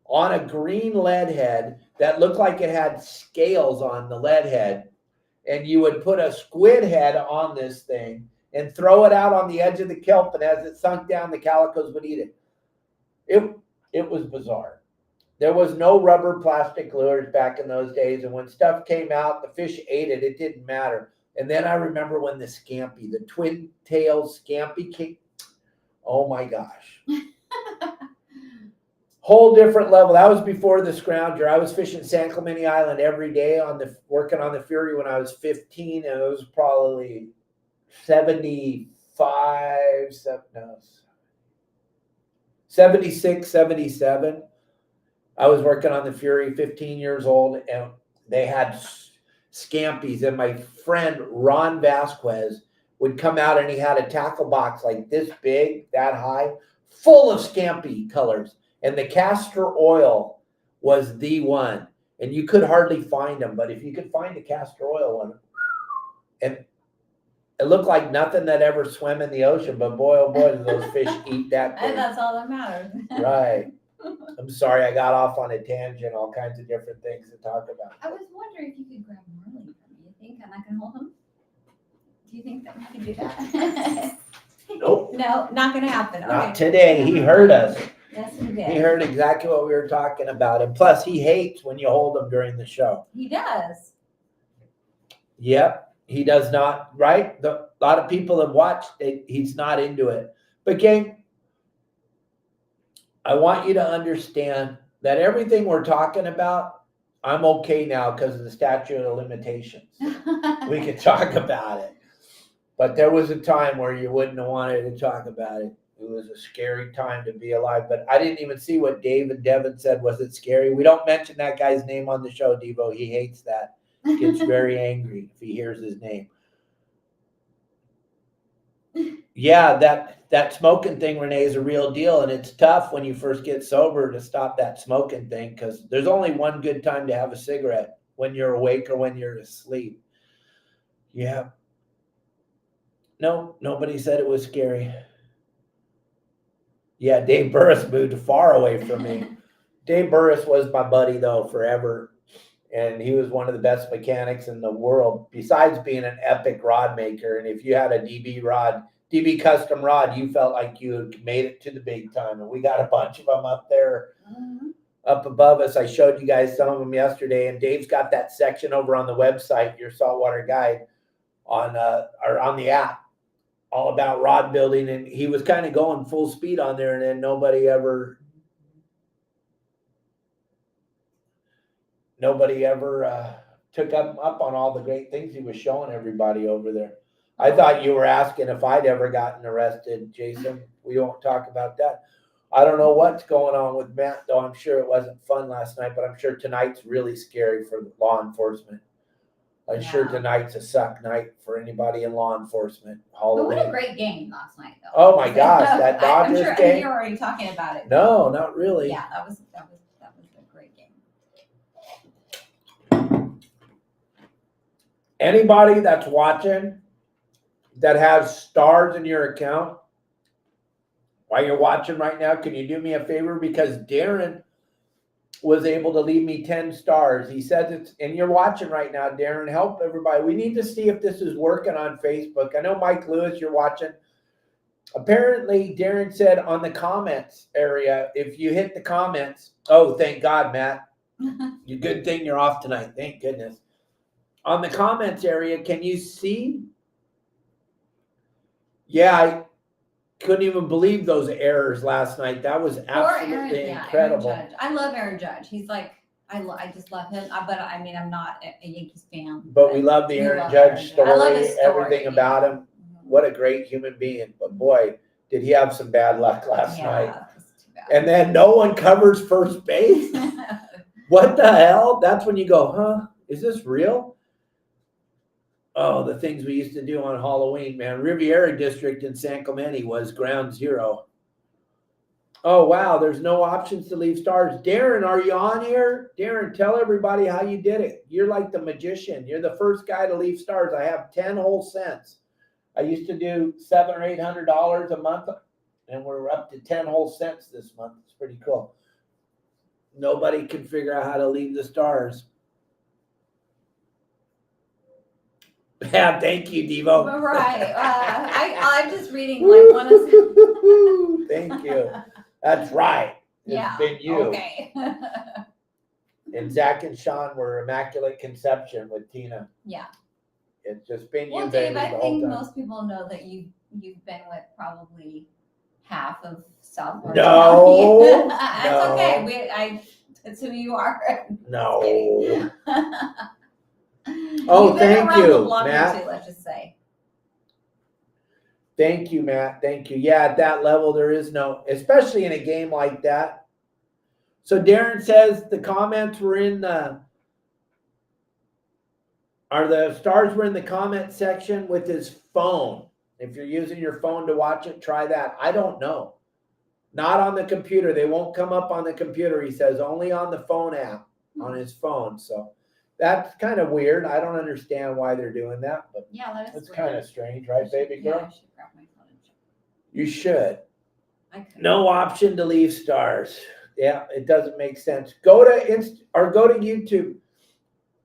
Speaker 1: on a green lead head that looked like it had scales on the lead head, and you would put a squid head on this thing and throw it out on the edge of the kelp, and as it sunk down, the calicos would eat it. It was bizarre. There was no rubber plastic lures back in those days, and when stuff came out, the fish ate it. It didn't matter. And then I remember when the scampi, the twin tail scampi came. Oh my gosh. Whole different level. That was before the scrounger. I was fishing San Clemente Island every day working on the Fury when I was 15, and it was probably 76, 77. I was working on the Fury, 15 years old, and they had scampies, and my friend Ron Vasquez would come out, and he had a tackle box like this big, that high, full of scampi colors. And the castor oil was the one, and you could hardly find them, but if you could find the castor oil one, and it looked like nothing that ever swam in the ocean, but boy, oh boy, did those fish eat that thing.
Speaker 2: And that's all that matters.
Speaker 1: Right. I'm sorry, I got off on a tangent, all kinds of different things to talk about.
Speaker 2: I was wondering if you could grab Marley from me. You think I can hold him? Do you think that we can do that?
Speaker 1: Nope.
Speaker 2: No, not going to happen.
Speaker 1: Not today. He heard us.
Speaker 2: Yes, he did.
Speaker 1: He heard exactly what we were talking about. And plus, he hates when you hold him during the show.
Speaker 2: He does.
Speaker 1: Yep. He does not, right? A lot of people have watched it. He's not into it. But gang, I want you to understand that everything we're talking about, I'm okay now because of the statute of limitations. We could talk about it. But there was a time where you wouldn't have wanted to talk about it. It was a scary time to be alive. But I didn't even see what Dave and Devin said. Was it scary? We don't mention that guy's name on the show, Devo. He hates that. He gets very angry if he hears his name. Yeah, that smoking thing, Renee, is a real deal. And it's tough when you first get sober to stop that smoking thing, because there's only one good time to have a cigarette, when you're awake or when you're asleep. Yeah. No, nobody said it was scary. Yeah, Dave Burris moved far away from me. Dave Burris was my buddy, though, forever. And he was one of the best mechanics in the world, besides being an epic rod maker. And if you had a DB custom rod, you felt like you had made it to the big time. And we got a bunch of them up there, up above us. I showed you guys some of them yesterday. And Dave's got that section over on the website, your Saltwater Guide, on the app, all about rod building. And he was kind of going full speed on there, and then nobody ever took up on all the great things he was showing everybody over there. I thought you were asking if I'd ever gotten arrested, Jason. We won't talk about that. I don't know what's going on with Matt, though. I'm sure it wasn't fun last night, but I'm sure tonight's really scary for law enforcement. I'm sure tonight's a suck night for anybody in law enforcement. Halloween.
Speaker 2: What a great game last night, though.
Speaker 1: Oh my gosh, that Dodgers
Speaker 2: I'm sure
Speaker 1: game.
Speaker 2: you're already talking about it.
Speaker 1: No, not really.
Speaker 2: Yeah, that was a great
Speaker 1: Anybody that's watching that has stars in your account, while you're watching right now, can you do me a favor? Because Darren was able to leave me 10 stars. He says it's, and you're watching right now, Darren, help everybody. We need to see if this is working on Facebook. I know Mike Lewis, you're watching. Apparently, Darren said on the comments area, if you hit the comments, oh, thank God, Matt. You good thing you're off tonight. Thank goodness. On the comments area, can you see? Yeah, I couldn't even believe those errors last night. That was absolutely incredible.
Speaker 2: Aaron Judge. I love Aaron Judge. He's like, I just love him. But I mean, I'm not a Yankees fan.
Speaker 1: But we love the Aaron Judge story,
Speaker 2: I love his story,
Speaker 1: everything about him. What a great human being. But boy, did he have some bad luck last night. And then no one covers first base. What the hell? That's when you go, huh? Is this real? Oh, the things we used to do on Halloween, man. Riviera District in San Clemente was ground zero. Oh, wow. There's no options to leave stars. Darren, are you on here? Darren, tell everybody how you did it. You're like the magician. You're the first guy to leave stars. I have 10 whole cents. I used to do $700 or $800 a month, and we're up to 10 whole cents this month. It's pretty cool. Nobody can figure out how to leave the stars. Yeah, thank you, Devo.
Speaker 2: Right. I'm just reading like one of.
Speaker 1: Thank you. That's right. It's been you.
Speaker 2: Okay.
Speaker 1: And Zach and Sean were Immaculate Conception with Tina.
Speaker 2: Yeah.
Speaker 1: It's just been
Speaker 2: well,
Speaker 1: you,
Speaker 2: Dave,
Speaker 1: baby.
Speaker 2: I think most people know that you've been with probably half of Saltwater.
Speaker 1: No.
Speaker 2: That's
Speaker 1: no.
Speaker 2: okay. That's who you are.
Speaker 1: No. Oh, thank you, Matt.
Speaker 2: Too, let's just say.
Speaker 1: Thank you, Matt. Thank you. Yeah, at that level, there is no, especially in a game like that. So Darren says the comments were in the, the stars were in the comment section with his phone. If you're using your phone to watch it, try that. I don't know. Not on the computer. They won't come up on the computer. He says only on the phone app, on his phone. So that's kind of weird. I don't understand why they're doing that, but
Speaker 2: yeah,
Speaker 1: that's kind of strange, right, baby girl?
Speaker 2: Yeah, I should grab my phone and check.
Speaker 1: You should. No option to leave stars. Yeah, it doesn't make sense. Go to go to YouTube.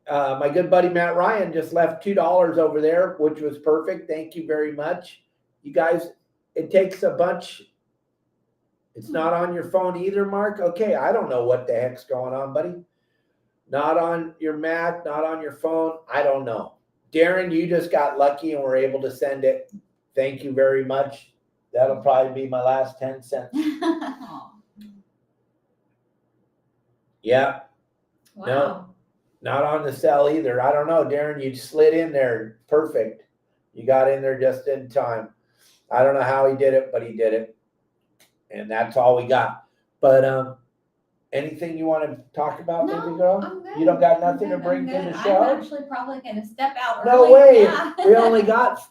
Speaker 1: My good buddy Matt Ryan just left $2 over there, which was perfect. Thank you very much. You guys, it takes a bunch. It's not on your phone either, Mark. Okay, I don't know what the heck's going on, buddy. Not on your Mac, not on your phone. I don't know. Darren, you just got lucky and were able to send it. Thank you very much. That'll probably be my last 10 cents. Yeah.
Speaker 2: Wow.
Speaker 1: No, not on the cell either. I don't know, Darren. You slid in there. Perfect. You got in there just in time. I don't know how he did it, but he did it. And that's all we got. But anything you want to talk about, baby girl?
Speaker 2: I'm good.
Speaker 1: You don't got nothing to bring to the show?
Speaker 2: I'm actually probably going to step out early.
Speaker 1: No way.
Speaker 2: Yeah.
Speaker 1: We only got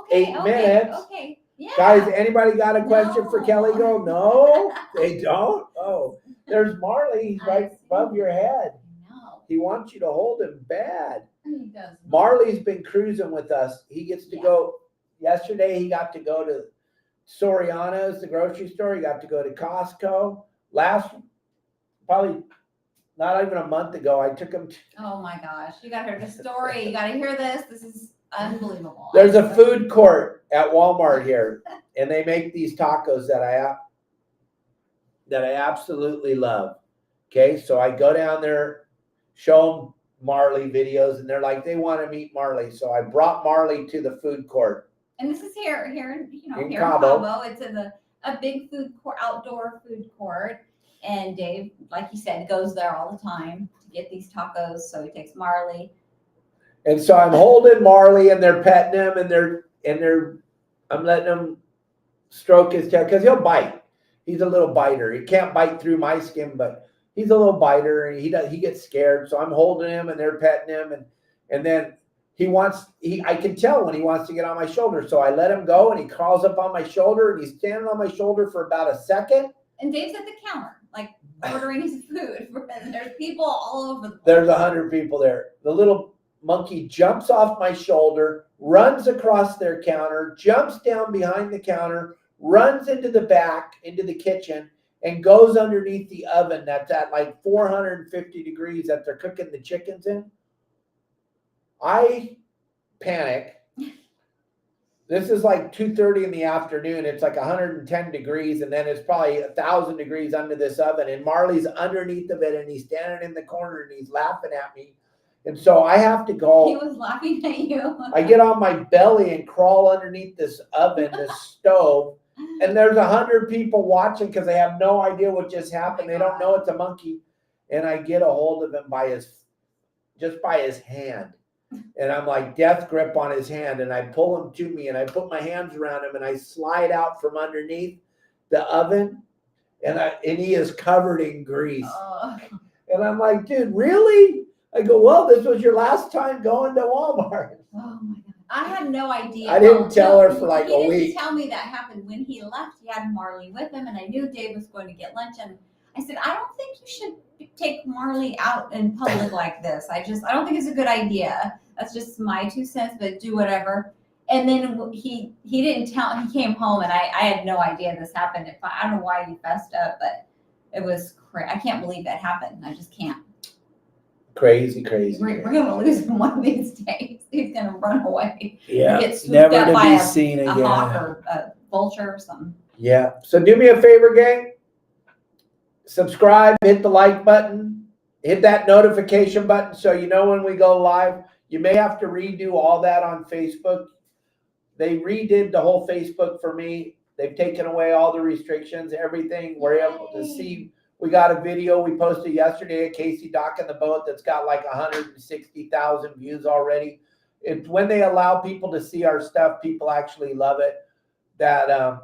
Speaker 1: 8 minutes.
Speaker 2: Okay. Yeah.
Speaker 1: Guys, anybody got a question for
Speaker 2: No.
Speaker 1: Kelly Girl? No, they don't. Oh, there's Marley. He's right above your head.
Speaker 2: No.
Speaker 1: He wants you to hold him bad.
Speaker 2: He does.
Speaker 1: Marley's been cruising with us. He gets to go. Yesterday, he got to go to Soriano's, the grocery store. He got to go to Costco. Probably not even a month ago, I took him to.
Speaker 2: Oh my gosh. You got to hear the story. You got to hear this. This is unbelievable.
Speaker 1: There's a food court at Walmart here, and they make these tacos that I absolutely love. Okay, so I go down there, show them Marley videos, and they're like, they want to meet Marley. So I brought Marley to the food court.
Speaker 2: And this is here in
Speaker 1: In
Speaker 2: here
Speaker 1: Cabo.
Speaker 2: in Cabo. It's in a big food court, outdoor food court. And Dave, like you said, goes there all the time to get these tacos. So he takes Marley.
Speaker 1: And so I'm holding Marley, and they're petting him, and I'm letting him stroke his tail because he'll bite. He's a little biter. He can't bite through my skin, but he's a little biter, and he gets scared. So I'm holding him, and they're petting him, and then I can tell when he wants to get on my shoulder. So I let him go, and he crawls up on my shoulder, and he's standing on my shoulder for about a second.
Speaker 2: And Dave's at the counter, ordering his food. And there's people all over the place.
Speaker 1: There's 100 people there. The little monkey jumps off my shoulder, runs across their counter, jumps down behind the counter, runs into the back, into the kitchen, and goes underneath the oven that's at like 450 degrees that they're cooking the chickens in. I panic. This is like 2:30 in the afternoon. It's like 110 degrees, and then it's probably 1,000 degrees under this oven. And Marley's underneath of it, and he's standing in the corner, and he's laughing at me. And so I have to go.
Speaker 2: He was laughing at you.
Speaker 1: I get on my belly and crawl underneath this oven, this stove, and there's 100 people watching because they have no idea what just happened. They don't know it's a monkey. And I get a hold of him by his hand. And I'm like death grip on his hand, and I pull him to me, and I put my hands around him, and I slide out from underneath the oven, and he is covered in grease. And I'm like, dude, really? I go, well, this was your last time going to Walmart.
Speaker 2: Oh my God. I had no idea.
Speaker 1: I didn't tell her for like a week.
Speaker 2: He didn't tell me that happened. When he left, he had Marley with him, and I knew Dave was going to get lunch, and I said, I don't think you should take Marley out in public like this. I don't think it's a good idea. That's just my 2 cents, but do whatever. And then he didn't tell, he came home, and I had no idea this happened. I don't know why he fessed up, but it was crazy. I can't believe that happened. I just can't.
Speaker 1: Crazy.
Speaker 2: We're going to lose him one of these days. He's going to run away.
Speaker 1: Yeah,
Speaker 2: Get swooped
Speaker 1: never
Speaker 2: up
Speaker 1: to
Speaker 2: by
Speaker 1: be seen
Speaker 2: a
Speaker 1: again.
Speaker 2: hawk or a vulture or something.
Speaker 1: Yeah. So do me a favor, gang. Subscribe, hit the like button, hit that notification button so you know when we go live. You may have to redo all that on Facebook. They redid the whole Facebook for me. They've taken away all the restrictions, everything. We're able to see. We got a video we posted yesterday of Casey docking the boat that's got like 160,000 views already. It's when they allow people to see our stuff, people actually love it. That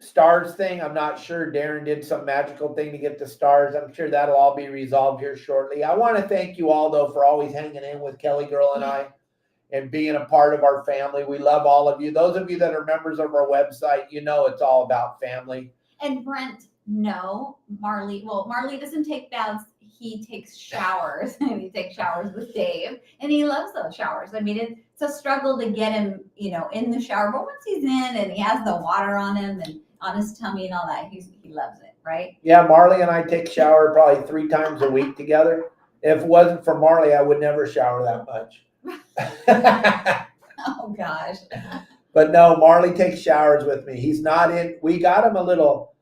Speaker 1: stars thing, I'm not sure. Darren did some magical thing to get the stars. I'm sure that'll all be resolved here shortly. I want to thank you all, though, for always hanging in with Kelly Girl and I and being a part of our family. We love all of you. Those of you that are members of our website, you know it's all about family.
Speaker 2: And Brent, no, Marley doesn't take baths. He takes showers, and he takes showers with Dave, and he loves those showers. I mean, it's a struggle to get him, in the shower, but once he's in and he has the water on him and on his tummy and all that, he loves it, right?
Speaker 1: Yeah, Marley and I take shower probably 3 times a week together. If it wasn't for Marley, I would never shower that much.
Speaker 2: Oh gosh.
Speaker 1: But no, Marley takes showers with me. He's not in. We got him a little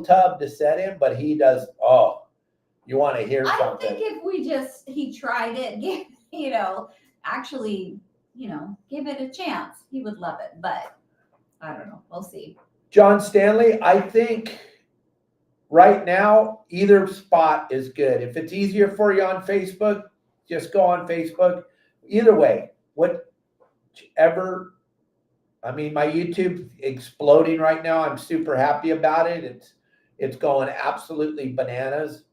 Speaker 1: tub to set in, but he does. Oh, you want to hear something?
Speaker 2: I think if he tried it, give it a chance, he would love it. But I don't know. We'll see.
Speaker 1: John Stanley, I think right now either spot is good. If it's easier for you on Facebook, just go on Facebook. Either way, whatever. I mean, my YouTube's exploding right now. I'm super happy about it. It's going absolutely bananas.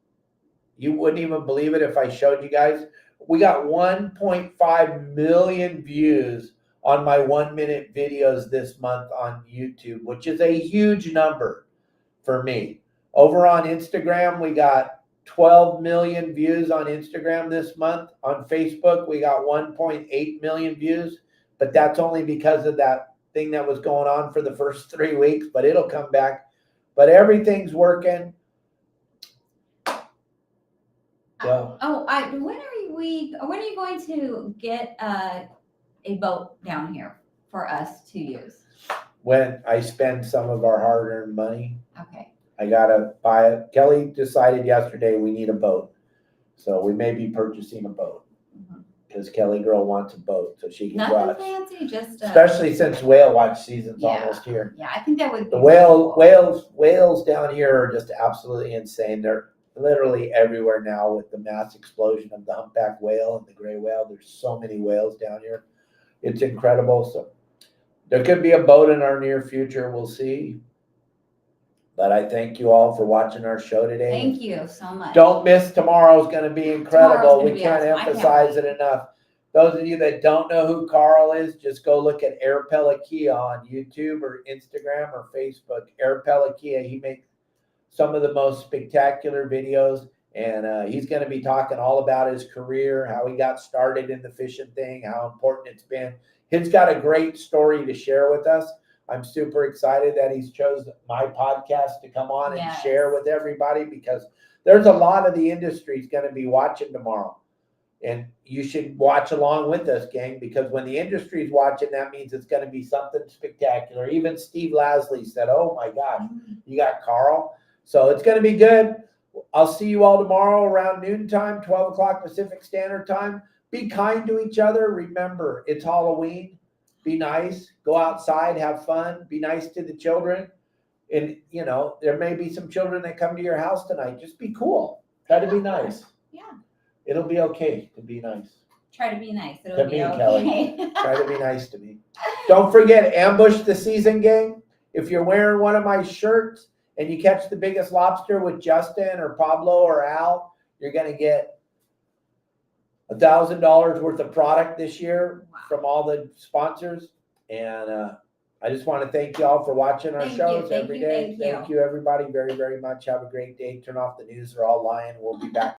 Speaker 1: You wouldn't even believe it if I showed you guys. We got 1.5 million views on my 1-minute videos this month on YouTube, which is a huge number for me. Over on Instagram, we got 12 million views on Instagram this month. On Facebook, we got 1.8 million views, but that's only because of that thing that was going on for the first 3 weeks, but it'll come back. But everything's working. So.
Speaker 2: When are you going to get a boat down here for us to use?
Speaker 1: When I spend some of our hard-earned money.
Speaker 2: Okay.
Speaker 1: I gotta buy it. Kelly decided yesterday we need a boat, so we may be purchasing a boat because Kelly Girl wants a boat so she can watch.
Speaker 2: Nothing fancy, just
Speaker 1: especially since whale watch season's almost here.
Speaker 2: Yeah, I think that would be
Speaker 1: the whales down here are just absolutely insane. They're literally everywhere now with the mass explosion of the humpback whale and the gray whale. There's so many whales down here. It's incredible. So there could be a boat in our near future. We'll see. But I thank you all for watching our show today.
Speaker 2: Thank you so much.
Speaker 1: Don't miss tomorrow's going to be incredible. We can't emphasize it enough. Those of you that don't know who Carl is, just go look at Air Pelikia on YouTube or Instagram or Facebook. Air Pelikia, he makes some of the most spectacular videos, And he's going to be talking all about his career, how he got started in the fishing thing, how important it's been. He's got a great story to share with us. I'm super excited that he's chosen my podcast to come on and
Speaker 2: Yes.
Speaker 1: share with everybody, because there's a lot of the industry is going to be watching tomorrow. And you should watch along with us, gang, because when the industry is watching, that means it's going to be something spectacular. Even Steve Lasley said, oh my gosh, you got Carl. So it's going to be good. I'll see you all tomorrow around noontime, 12 o'clock Pacific Standard Time. Be kind to each other. Remember, it's Halloween. Be nice. Go outside, have fun. Be nice to the children. And, you know, there may be some children that come to your house tonight. Just be cool. Try to be nice.
Speaker 2: Yeah.
Speaker 1: It'll be okay to be nice.
Speaker 2: Try to be nice. It'll
Speaker 1: To
Speaker 2: be
Speaker 1: me,
Speaker 2: okay.
Speaker 1: Kelly. Try to be nice to me. Don't forget, Ambush the Season, gang. If you're wearing one of my shirts and you catch the biggest lobster with Justin or Pablo or Al, you're going to get $1,000 worth of product this year from all the sponsors. And I just want to thank you all for watching our shows every day. Thank you, everybody, very, very much. Have a great day. Turn off the news. They're all lying. We'll be back.